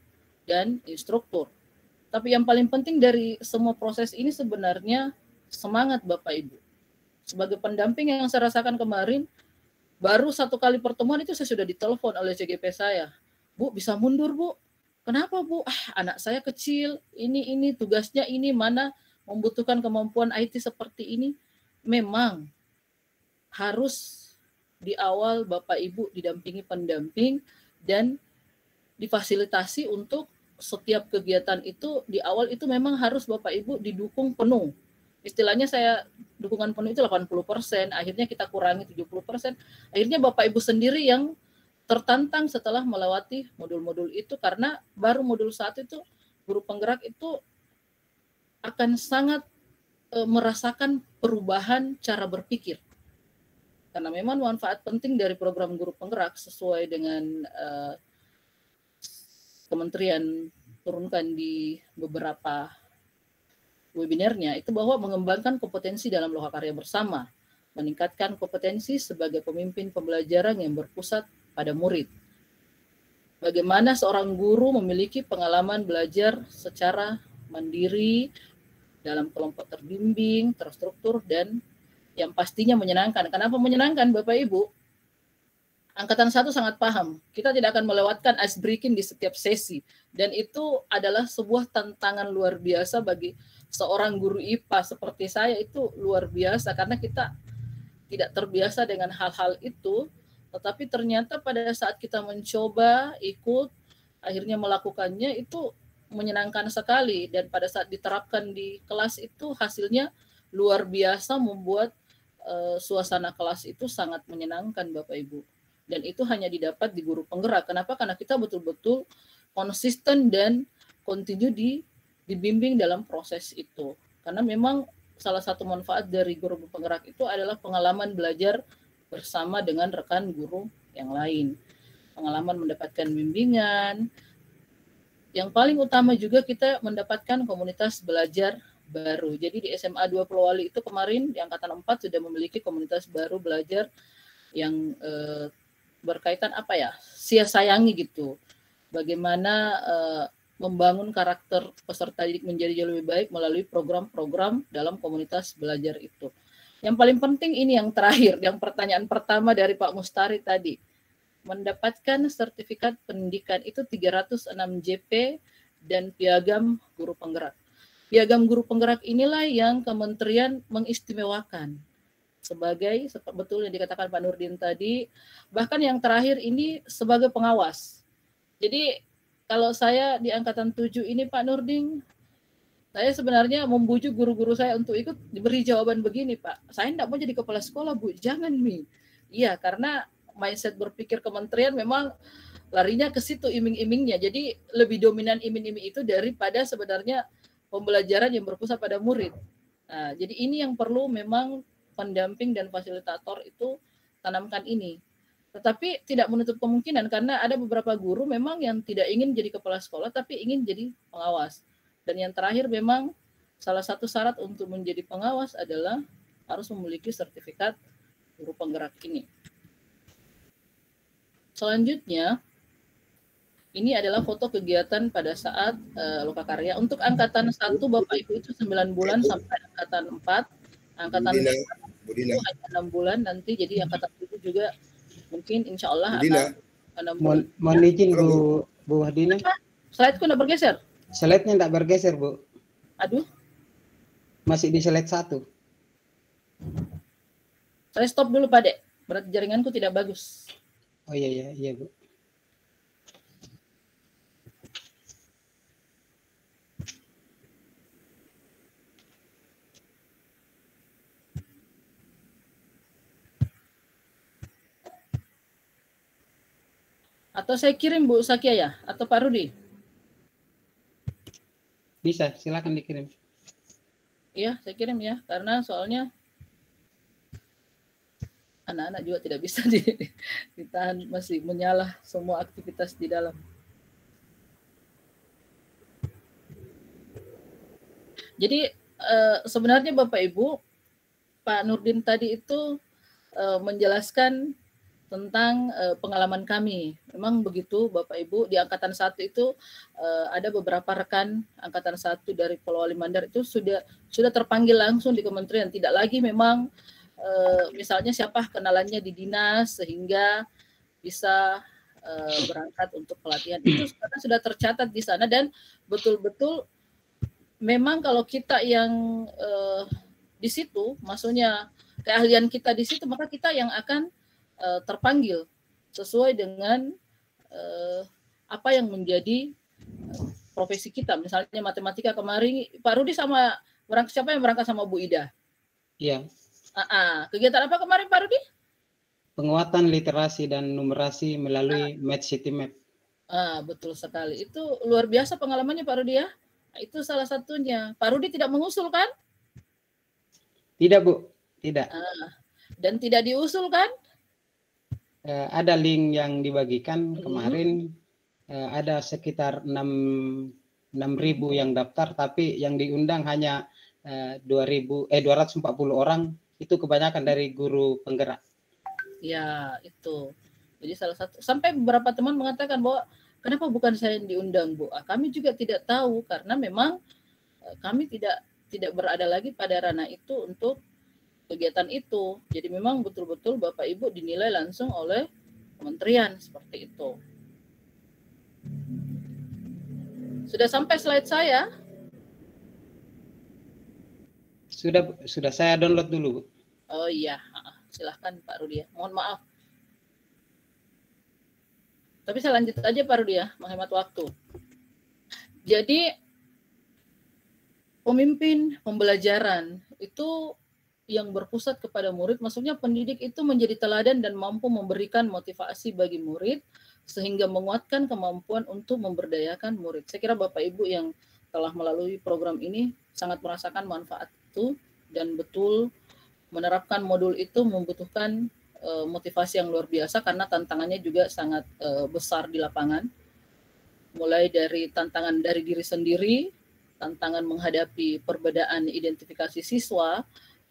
dan instruktur. Tapi yang paling penting dari semua proses ini sebenarnya semangat Bapak Ibu. Sebagai pendamping yang saya rasakan kemarin, baru 1 kali pertemuan itu saya sudah ditelepon oleh CGP saya. Bu, bisa mundur Bu? Kenapa Bu? Anak saya kecil, ini tugasnya ini, mana membutuhkan kemampuan IT seperti ini. Memang harus di awal Bapak Ibu didampingi pendamping dan difasilitasi untuk setiap kegiatan itu di awal itu memang harus Bapak Ibu didukung penuh. Istilahnya saya dukungan penuh itu 80%, akhirnya kita kurangi 70%. Akhirnya Bapak Ibu sendiri yang tertantang setelah melewati modul-modul itu, karena baru modul 1 itu guru penggerak itu akan sangat merasakan perubahan cara berpikir. Karena memang manfaat penting dari program guru penggerak sesuai dengan Kementerian turunkan di beberapa webinarnya itu bahwa mengembangkan kompetensi dalam lokakarya bersama, meningkatkan kompetensi sebagai pemimpin pembelajaran yang berpusat pada murid. Bagaimana seorang guru memiliki pengalaman belajar secara mandiri dalam kelompok terbimbing, terstruktur, dan yang pastinya menyenangkan. Kenapa menyenangkan Bapak Ibu? Angkatan 1 sangat paham, kita tidak akan melewatkan ice breaking di setiap sesi. Dan itu adalah sebuah tantangan luar biasa bagi seorang guru IPA seperti saya, itu luar biasa. Karena kita tidak terbiasa dengan hal-hal itu, tetapi ternyata pada saat kita mencoba, ikut, akhirnya melakukannya, itu menyenangkan sekali. Dan pada saat diterapkan di kelas itu hasilnya luar biasa, membuat suasana kelas itu sangat menyenangkan Bapak Ibu. Dan itu hanya didapat di guru penggerak. Kenapa? Karena kita betul-betul konsisten dan continue dibimbing dalam proses itu. Karena memang salah satu manfaat dari guru penggerak itu adalah pengalaman belajar bersama dengan rekan guru yang lain. pengalaman mendapatkan bimbingan. Yang paling utama juga kita mendapatkan komunitas belajar baru. Jadi di SMA 2 Polowali itu kemarin di angkatan 4 sudah memiliki komunitas baru belajar yang berkaitan apa ya, sayangi gitu. Bagaimana membangun karakter peserta didik menjadi jauh lebih baik melalui program-program dalam komunitas belajar itu. Yang paling penting ini yang terakhir, yang pertanyaan pertama dari Pak Mustari tadi. Mendapatkan sertifikat pendidikan itu 306 JP dan piagam guru penggerak. Piagam guru penggerak inilah yang kementerian mengistimewakan sebagai, betul yang dikatakan Pak Nurdin tadi, bahkan yang terakhir ini sebagai pengawas. Jadi kalau saya di angkatan 7 ini Pak Nurdin, saya sebenarnya membujuk guru-guru saya untuk ikut, diberi jawaban begini, Pak, saya tidak mau jadi kepala sekolah, Bu, jangan Mi. Iya, karena mindset berpikir kementerian memang larinya ke situ iming-imingnya. Jadi lebih dominan iming-iming itu daripada sebenarnya pembelajaran yang berpusat pada murid. Nah, jadi ini yang perlu memang pendamping dan fasilitator itu tanamkan ini. Tetapi tidak menutup kemungkinan karena ada beberapa guru memang yang tidak ingin jadi kepala sekolah tapi ingin jadi pengawas. Dan yang terakhir memang salah satu syarat untuk menjadi pengawas adalah harus memiliki sertifikat guru penggerak ini. Selanjutnya, ini adalah foto kegiatan pada saat Lokakarya. Untuk angkatan 1 Bapak Ibu itu 9 bulan sampai angkatan 4. Angkatan 4 itu hanya 6 bulan nanti, jadi angkatan 7 juga mungkin insya Allah akan 6 bulan.
Mohon izin Bu Hadina.
Slide-ku udah bergeser?
Slide-nya tidak bergeser, Bu.
Aduh.
Masih di slide 1.
Saya stop dulu Pak Dek, berarti jaringanku tidak bagus.
Oh iya Bu.
Atau saya kirim Bu Sakia ya, atau Pak Rudi?
Bisa, silakan dikirim.
Iya, saya kirim ya, karena soalnya anak-anak juga tidak bisa ditahan, masih menyalah semua aktivitas di dalam. Jadi sebenarnya Bapak Ibu, Pak Nurdin tadi itu menjelaskan tentang pengalaman kami. Memang begitu Bapak Ibu, di angkatan 1 itu ada beberapa rekan angkatan 1 dari Polowali Mandar itu sudah terpanggil langsung di kementerian, tidak lagi memang misalnya siapa kenalannya di dinas sehingga bisa berangkat untuk pelatihan. Itu karena sudah tercatat di sana dan betul-betul memang kalau kita yang di situ, maksudnya keahlian kita di situ, maka kita yang akan terpanggil sesuai dengan apa yang menjadi profesi kita. Misalnya matematika kemarin Pak Rudi sama siapa yang berangkat sama Bu Ida?
Iya.
Kegiatan apa kemarin Pak Rudi?
Penguatan literasi dan numerasi melalui Math City Map.
Betul sekali. Itu luar biasa pengalamannya Pak Rudi ya. Itu salah satunya. Pak Rudi tidak mengusul kan?
Tidak Bu, tidak.
Dan tidak diusul kan?
Ada link yang dibagikan kemarin, ada sekitar 6.000 yang daftar, tapi yang diundang hanya 240 orang, itu kebanyakan dari guru penggerak. Ya,
itu. Jadi salah satu, sampai beberapa teman mengatakan bahwa kenapa bukan saya yang diundang, Bu? Kami juga tidak tahu karena memang kami tidak berada lagi pada ranah itu untuk kegiatan itu. Jadi memang betul-betul Bapak Ibu dinilai langsung oleh kementerian seperti itu. Sudah sampai slide saya?
Sudah saya download dulu, Bu.
Oh iya, silahkan Pak Rudi ya. Mohon maaf. Tapi saya lanjut aja Pak Rudi ya, menghemat waktu. Jadi pemimpin pembelajaran itu yang berpusat kepada murid, maksudnya pendidik itu menjadi teladan dan mampu memberikan motivasi bagi murid sehingga menguatkan kemampuan untuk memberdayakan murid. Saya kira Bapak Ibu yang telah melalui program ini sangat merasakan manfaat itu dan betul menerapkan modul itu membutuhkan motivasi yang luar biasa karena tantangannya juga sangat besar di lapangan. Mulai dari tantangan dari diri sendiri, tantangan menghadapi perbedaan identifikasi siswa,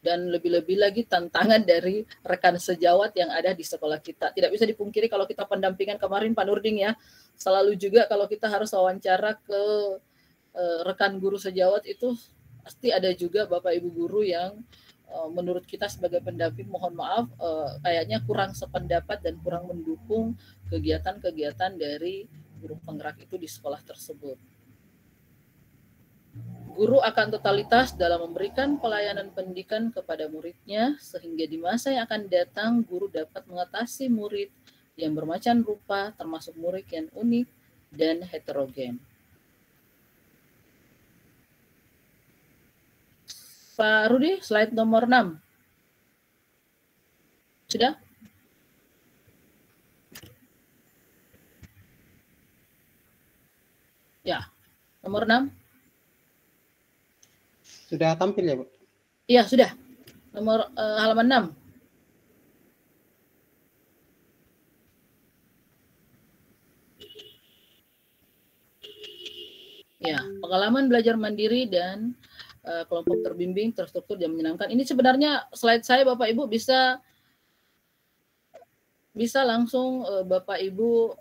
dan lebih-lebih lagi tantangan dari rekan sejawat yang ada di sekolah kita. Tidak bisa dipungkiri kalau kita pendampingan kemarin Pak Nurdin ya, selalu juga kalau kita harus wawancara ke rekan guru sejawat itu pasti ada juga Bapak Ibu guru yang menurut kita sebagai pendamping mohon maaf kayaknya kurang sependapat dan kurang mendukung kegiatan-kegiatan dari guru penggerak itu di sekolah tersebut. Guru akan totalitas dalam memberikan pelayanan pendidikan kepada muridnya sehingga di masa yang akan datang guru dapat mengatasi murid yang bermacam rupa termasuk murid yang unik dan heterogen. Pak Rudi, slide nomor 6. Sudah? Ya, nomor 6.
Sudah tampil ya, Bu?
Iya, sudah. Nomor halaman 6. Ya, pengalaman belajar mandiri dan kelompok terbimbing, terstruktur dan menyenangkan. Ini sebenarnya slide saya Bapak Ibu bisa langsung Bapak Ibu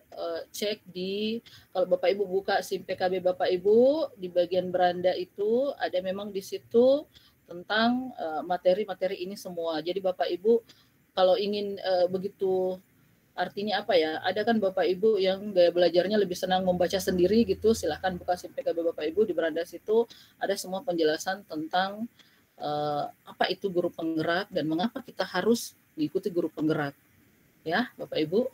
cek di, kalau Bapak Ibu buka SIM PKB Bapak Ibu di bagian beranda itu ada memang di situ tentang materi-materi ini semua. Jadi Bapak Ibu kalau ingin begitu, artinya apa ya, ada kan Bapak Ibu yang gaya belajarnya lebih senang membaca sendiri gitu, silahkan buka SIM PKB Bapak Ibu, di beranda situ ada semua penjelasan tentang apa itu guru penggerak dan mengapa kita harus mengikuti guru penggerak. Ya Bapak Ibu,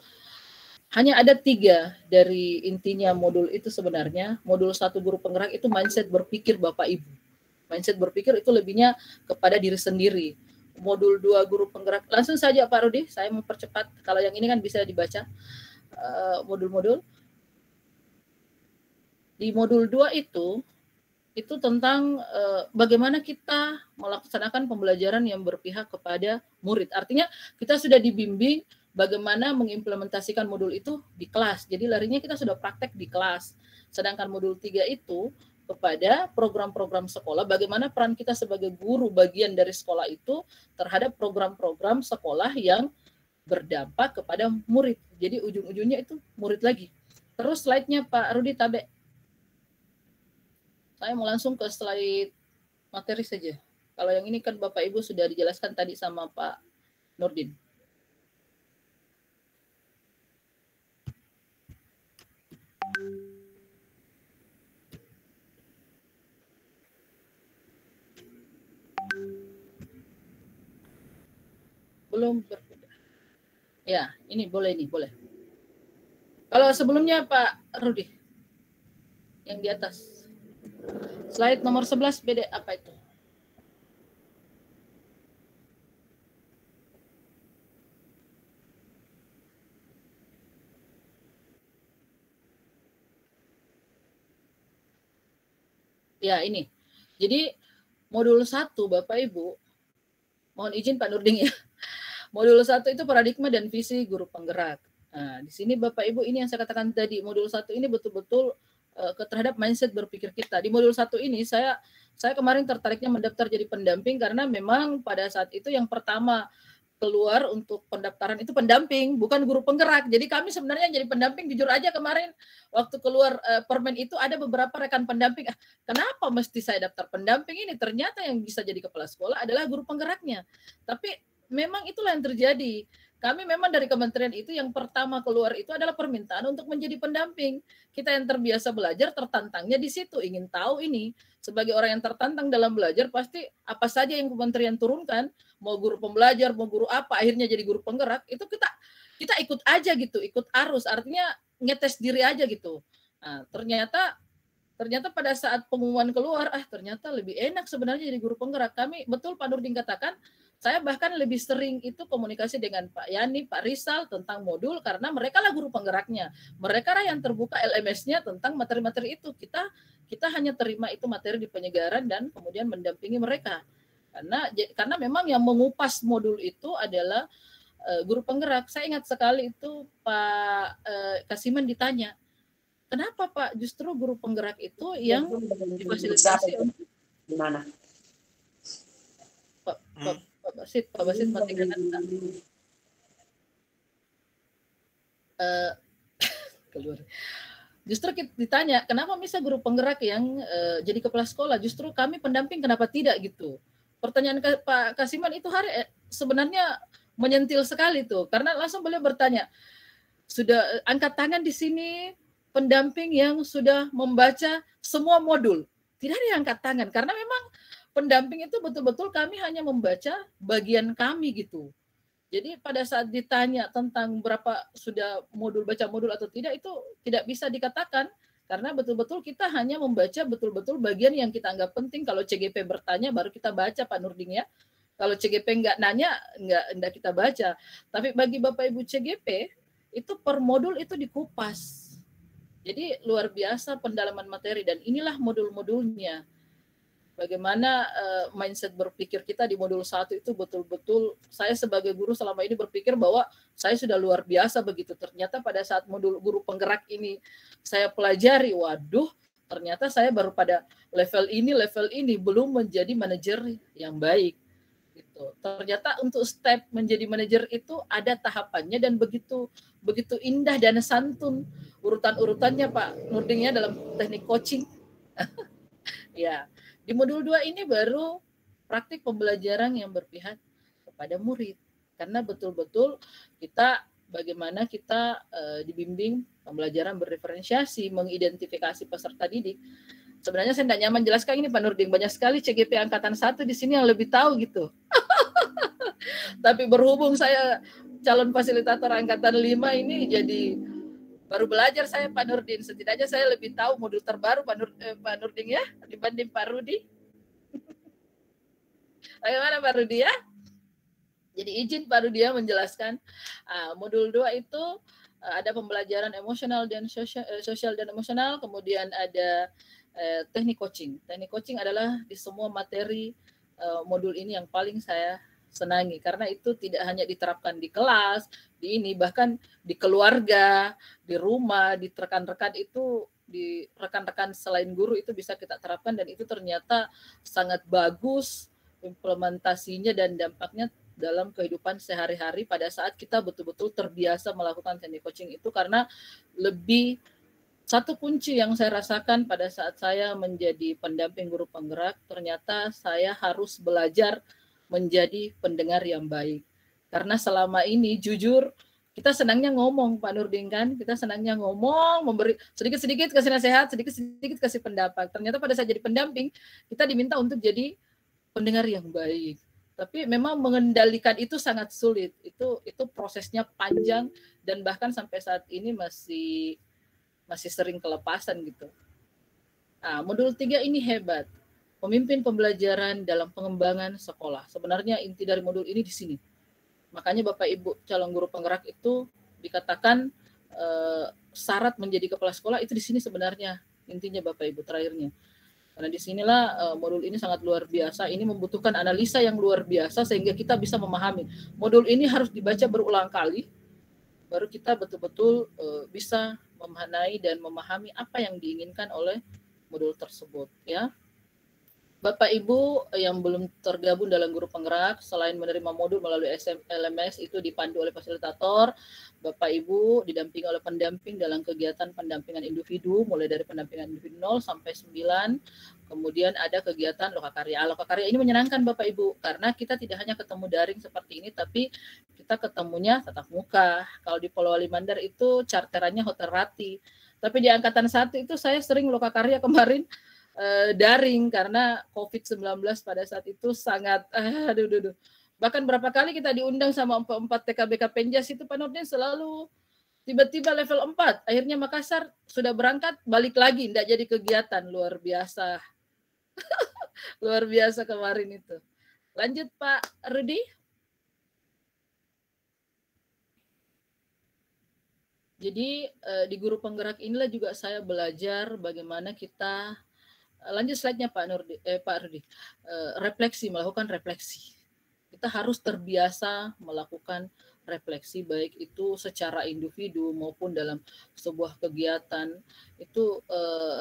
hanya ada 3 dari intinya modul itu sebenarnya. Modul 1 guru penggerak itu mindset berpikir Bapak Ibu. Mindset berpikir itu lebihnya kepada diri sendiri. Modul 2 guru penggerak, langsung saja Pak Rudi, saya mempercepat, kalau yang ini kan bisa dibaca modul-modul. Di modul 2 itu tentang bagaimana kita melaksanakan pembelajaran yang berpihak kepada murid. Artinya kita sudah dibimbing bagaimana mengimplementasikan modul itu di kelas. Jadi larinya kita sudah praktek di kelas. Sedangkan modul 3 itu kepada program-program sekolah, bagaimana peran kita sebagai guru bagian dari sekolah itu terhadap program-program sekolah yang berdampak kepada murid. Jadi ujung-ujungnya itu murid lagi. Terus slide-nya Pak Rudi Tabe. Saya mau langsung ke slide materi saja. Kalau yang ini kan Bapak Ibu sudah dijelaskan tadi sama Pak Nurdin. Belum berbeda. Ya, ini boleh nih, boleh. Kalau sebelumnya Pak Rudi, yang di atas. Slide nomor 11 beda apa itu? Ya, ini. Jadi modul 1 Bapak Ibu, mohon izin Pak Nurdin ya. Modul 1 itu paradigma dan visi guru penggerak. Nah, di sini Bapak Ibu ini yang saya katakan tadi, modul 1 ini betul-betul terhadap mindset berpikir kita. Di modul 1 ini saya kemarin tertariknya mendaftar jadi pendamping karena memang pada saat itu yang pertama keluar untuk pendaftaran itu pendamping, bukan guru penggerak. Jadi kami sebenarnya jadi pendamping, jujur aja kemarin waktu keluar permen itu ada beberapa rekan pendamping, kenapa mesti saya daftar pendamping ini? Ternyata yang bisa jadi kepala sekolah adalah guru penggeraknya. Tapi memang itulah yang terjadi. Kami memang dari kementerian itu yang pertama keluar itu adalah permintaan untuk menjadi pendamping. Kita yang terbiasa belajar tertantangnya di situ, ingin tahu ini. Sebagai orang yang tertantang dalam belajar pasti apa saja yang kementerian turunkan, mau guru pembelajar, mau guru apa, akhirnya jadi guru penggerak, itu kita ikut aja gitu, ikut arus, artinya ngetes diri aja gitu. Nah, ternyata pada saat pengumuman keluar, ternyata lebih enak sebenarnya jadi guru penggerak. Kami, betul Pak Nurdin katakan, saya bahkan lebih sering itu komunikasi dengan Pak Yani, Pak Rizal tentang modul karena mereka lah guru penggeraknya. Mereka lah yang terbuka LMS-nya tentang materi-materi itu. Kita hanya terima itu materi di penyegaran dan kemudian mendampingi mereka. Karena memang yang mengupas modul itu adalah guru penggerak. Saya ingat sekali itu Pak Kasiman ditanya, kenapa Pak justru guru penggerak itu yang difasilitasi untuk
di mana?
Pak Basit matikan data. Keluar. Justru kita ditanya, kenapa bisa guru penggerak yang jadi kepala sekolah? Justru kami pendamping kenapa tidak gitu? Pertanyaan Pak Kasiman itu sebenarnya menyentil sekali tuh, karena langsung beliau bertanya, sudah angkat tangan di sini pendamping yang sudah membaca semua modul. Tidak ada yang angkat tangan, karena memang pendamping itu betul-betul kami hanya membaca bagian kami gitu. Jadi pada saat ditanya tentang berapa sudah baca modul atau tidak, itu tidak bisa dikatakan karena betul-betul kita hanya membaca betul-betul bagian yang kita anggap penting. Kalau CGP bertanya baru kita baca, Pak Nurdin ya. Kalau CGP nggak nanya, nggak kita baca. Tapi bagi Bapak Ibu CGP, itu per modul itu dikupas. Jadi luar biasa pendalaman materi dan inilah modul-modulnya. Bagaimana mindset berpikir kita di modul 1 itu betul-betul saya sebagai guru selama ini berpikir bahwa saya sudah luar biasa begitu. Ternyata pada saat modul guru penggerak ini saya pelajari, waduh, ternyata saya baru pada level ini belum menjadi manajer yang baik. Gitu. Ternyata untuk step menjadi manajer itu ada tahapannya dan begitu indah dan santun urutan-urutannya Pak Nurdin ya dalam teknik coaching. Ya. Di modul 2 ini baru praktik pembelajaran yang berpihak kepada murid. Karena betul-betul bagaimana kita dibimbing pembelajaran berdiferensiasi, mengidentifikasi peserta didik. Sebenarnya saya tidak nyaman jelaskan ini Pak Nurdin. Banyak sekali CGP Angkatan 1 di sini yang lebih tahu gitu. Tapi berhubung saya calon fasilitator Angkatan 5 ini jadi baru belajar saya Pak Nurdin, setidaknya saya lebih tahu modul terbaru Pak Nurdin ya dibanding Pak Rudi. Bagaimana Pak Rudi ya? Jadi izin Pak Rudi ya menjelaskan modul 2 itu ada pembelajaran emosional dan sosial dan emosional, kemudian ada teknik coaching. Teknik coaching adalah di semua materi modul ini yang paling saya senangi karena itu tidak hanya diterapkan di kelas, bahkan di keluarga, di rumah, di rekan-rekan itu, di rekan-rekan selain guru itu bisa kita terapkan dan itu ternyata sangat bagus implementasinya dan dampaknya dalam kehidupan sehari-hari pada saat kita betul-betul terbiasa melakukan teknik coaching itu karena satu kunci yang saya rasakan pada saat saya menjadi pendamping guru penggerak ternyata saya harus belajar menjadi pendengar yang baik. Karena selama ini jujur kita senangnya ngomong Pak Nurdin kan, kita senangnya ngomong, memberi sedikit-sedikit kasih nasihat, sedikit-sedikit kasih pendapat. Ternyata pada saat jadi pendamping kita diminta untuk jadi pendengar yang baik. Tapi memang mengendalikan itu sangat sulit. Itu prosesnya panjang dan bahkan sampai saat ini masih sering kelepasan gitu. Nah, modul 3 ini hebat. Pemimpin pembelajaran dalam pengembangan sekolah. Sebenarnya inti dari modul ini di sini. Makanya Bapak Ibu calon guru penggerak itu dikatakan syarat menjadi kepala sekolah itu di sini sebenarnya intinya Bapak Ibu terakhirnya. Karena di sinilah modul ini sangat luar biasa. Ini membutuhkan analisa yang luar biasa sehingga kita bisa memahami. Modul ini harus dibaca berulang kali baru kita betul-betul bisa memaknai dan memahami apa yang diinginkan oleh modul tersebut ya. Bapak Ibu yang belum tergabung dalam guru penggerak, selain menerima modul melalui LMS itu dipandu oleh fasilitator, Bapak Ibu didampingi oleh pendamping dalam kegiatan pendampingan individu, mulai dari pendampingan individu 0 sampai 9, kemudian ada kegiatan lokakarya. Lokakarya ini menyenangkan Bapak Ibu, karena kita tidak hanya ketemu daring seperti ini, tapi kita ketemunya tatap muka. Kalau di Polowali Mandar itu charterannya Hotel Rati, tapi di Angkatan 1 itu saya sering lokakarya kemarin, daring karena COVID-19 pada saat itu sangat bahkan berapa kali kita diundang sama 4 TKBK Penjas itu Pak Nurdin selalu tiba-tiba level 4 akhirnya Makassar sudah berangkat balik lagi tidak jadi kegiatan. Luar biasa luar biasa kemarin itu. Lanjut Pak Rudi. Jadi di guru penggerak inilah juga saya belajar bagaimana kita lanjut slide-nya Pak Rudi, refleksi, melakukan refleksi. kita harus terbiasa melakukan refleksi, baik itu secara individu maupun dalam sebuah kegiatan. Itu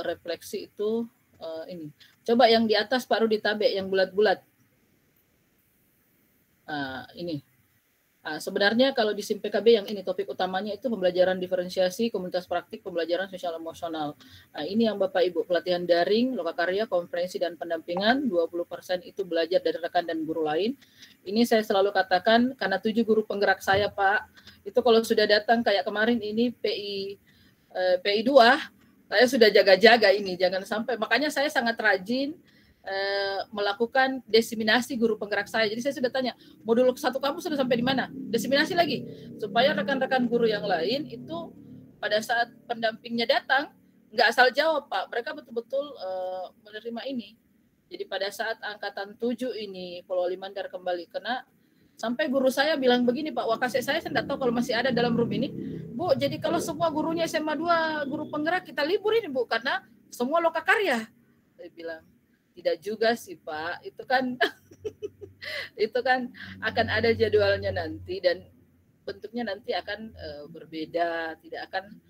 refleksi itu ini. Coba yang di atas Pak Rudi Tabe, yang bulat-bulat. Ini. Sebenarnya kalau di SIM PKB yang ini topik utamanya itu pembelajaran diferensiasi, komunitas praktik, pembelajaran sosial emosional. Ini yang Bapak Ibu, pelatihan daring, lokakarya, konferensi dan pendampingan, 20% itu belajar dari rekan dan guru lain. Ini saya selalu katakan karena 7 guru penggerak saya Pak, itu kalau sudah datang kayak kemarin ini PI 2, saya sudah jaga-jaga ini, jangan sampai, makanya saya sangat rajin melakukan desiminasi guru penggerak saya. Jadi saya sudah tanya, modul 1 kamu sudah sampai di mana? Desiminasi lagi, supaya rekan-rekan guru yang lain itu pada saat pendampingnya datang, nggak asal jawab Pak, mereka betul-betul menerima ini. Jadi pada saat angkatan 7 ini, Polowali Mandar kembali kena, sampai guru saya bilang begini Pak, Wakasek saya tidak tahu kalau masih ada dalam room ini, Bu, jadi kalau semua gurunya SMA 2, guru penggerak, kita libur ini Bu, karena semua lokakarya. Saya bilang, tidak juga sih Pak, itu kan itu kan akan ada jadwalnya nanti dan bentuknya nanti akan berbeda, tidak akan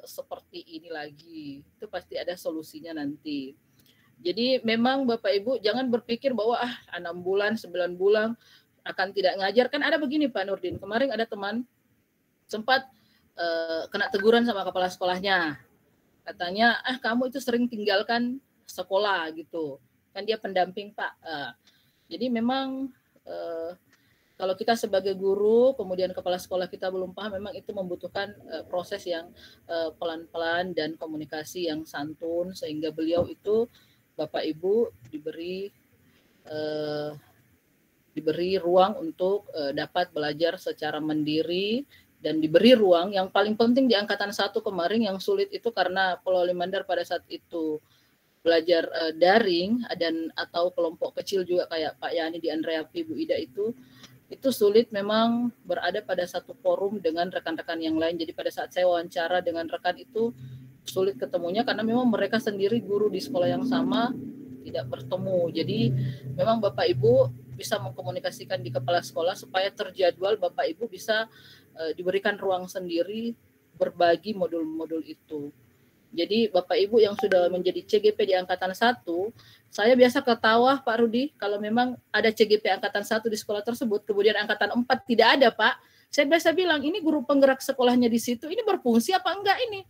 seperti ini lagi. Itu pasti ada solusinya nanti. Jadi memang Bapak Ibu jangan berpikir bahwa 6 bulan, 9 bulan akan tidak ngajar. Kan ada begini Pak Nurdin, kemarin ada teman sempat kena teguran sama kepala sekolahnya. Katanya, kamu itu sering tinggalkan sekolah gitu, kan dia pendamping Pak. Jadi memang kalau kita sebagai guru, kemudian kepala sekolah kita belum paham, memang itu membutuhkan proses yang pelan-pelan dan komunikasi yang santun, sehingga beliau itu Bapak Ibu diberi ruang untuk dapat belajar secara mandiri dan diberi ruang. Yang paling penting di angkatan 1 kemarin yang sulit itu karena Polowali Mandar pada saat itu belajar daring dan atau kelompok kecil juga kayak Pak Yani di Andreapi, Bu Ida itu sulit memang berada pada satu forum dengan rekan-rekan yang lain. Jadi pada saat saya wawancara dengan rekan itu sulit ketemunya karena memang mereka sendiri guru di sekolah yang sama tidak bertemu. Jadi memang Bapak Ibu bisa mengkomunikasikan di kepala sekolah supaya terjadwal, Bapak Ibu bisa diberikan ruang sendiri berbagi modul-modul itu. Jadi Bapak Ibu yang sudah menjadi CGP di angkatan 1, saya biasa ketawa Pak Rudi kalau memang ada CGP angkatan 1 di sekolah tersebut, kemudian angkatan 4 tidak ada Pak. Saya biasa bilang, ini guru penggerak sekolahnya di situ, ini berfungsi apa enggak ini?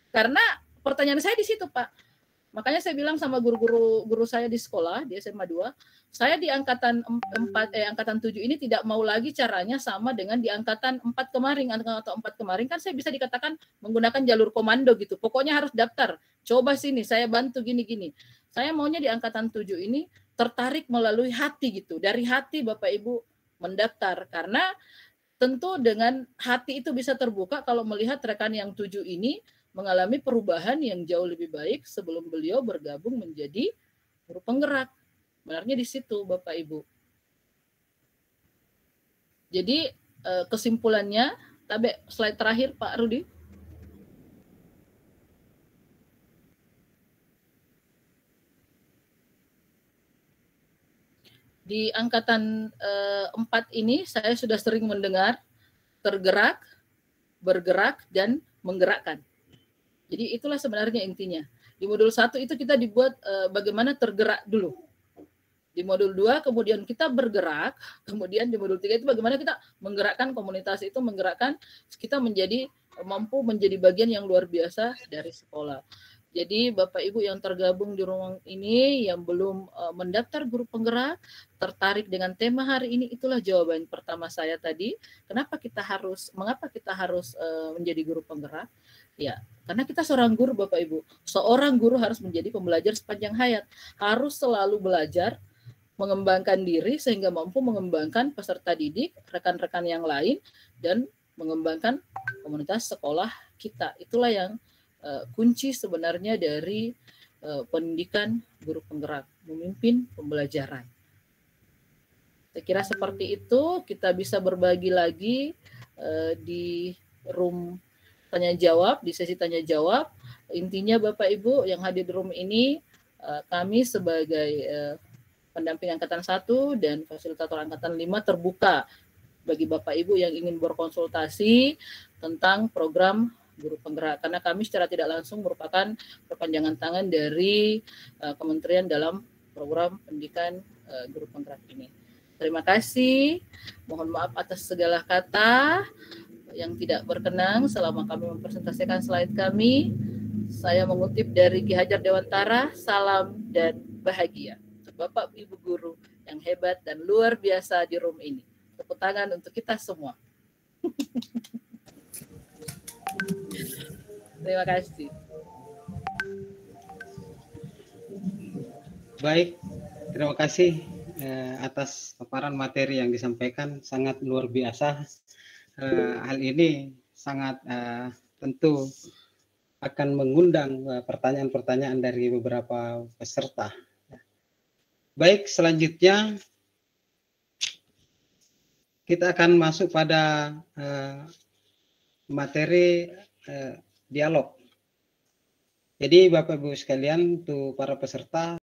Karena pertanyaan saya di situ Pak. Makanya saya bilang sama guru saya di sekolah, di SMA 2, saya di angkatan 7 ini tidak mau lagi caranya sama dengan di angkatan 4 kemarin. Angkatan 4 kemarin kan saya bisa dikatakan menggunakan jalur komando gitu. Pokoknya harus daftar. Coba sini, saya bantu gini-gini. Saya maunya di angkatan 7 ini tertarik melalui hati gitu. Dari hati Bapak Ibu mendaftar. Karena tentu dengan hati itu bisa terbuka kalau melihat rekan yang 7 ini mengalami perubahan yang jauh lebih baik sebelum beliau bergabung menjadi guru penggerak. Benarnya di situ Bapak Ibu. Jadi kesimpulannya, slide terakhir Pak Rudi. Di angkatan 4 ini saya sudah sering mendengar tergerak, bergerak, dan menggerakkan. Jadi itulah sebenarnya intinya. Di modul 1 itu kita dibuat bagaimana tergerak dulu. Di modul 2 kemudian kita bergerak, kemudian di modul 3 itu bagaimana kita menggerakkan komunitas itu, menggerakkan kita mampu menjadi bagian yang luar biasa dari sekolah. Jadi Bapak Ibu yang tergabung di ruang ini yang belum mendaftar guru penggerak, tertarik dengan tema hari ini, itulah jawaban pertama saya tadi. Mengapa kita harus menjadi guru penggerak? Ya, karena kita seorang guru Bapak Ibu. Seorang guru harus menjadi pembelajar sepanjang hayat. Harus selalu belajar, mengembangkan diri sehingga mampu mengembangkan peserta didik, rekan-rekan yang lain, dan mengembangkan komunitas sekolah kita. Itulah yang kunci sebenarnya dari pendidikan guru penggerak, memimpin pembelajaran. Saya kira seperti itu. Kita bisa berbagi lagi di room tanya jawab, di sesi tanya jawab. Intinya Bapak Ibu yang hadir di room ini, kami sebagai pendamping angkatan 1 dan fasilitator angkatan 5 terbuka bagi Bapak Ibu yang ingin berkonsultasi tentang program guru penggerak, karena kami secara tidak langsung merupakan perpanjangan tangan dari kementerian dalam program pendidikan guru penggerak ini. Terima kasih, mohon maaf atas segala kata yang tidak berkenan selama kami mempresentasikan slide kami. Saya mengutip dari Ki Hajar Dewantara, salam dan bahagia untuk Bapak Ibu guru yang hebat dan luar biasa di room ini. Tepuk tangan untuk kita semua. Terima kasih.
Baik, terima kasih atas paparan materi yang disampaikan, sangat luar biasa. Hal ini sangat tentu akan mengundang pertanyaan-pertanyaan dari beberapa peserta. Baik, selanjutnya kita akan masuk pada materi dialog. Jadi Bapak Ibu sekalian, untuk para peserta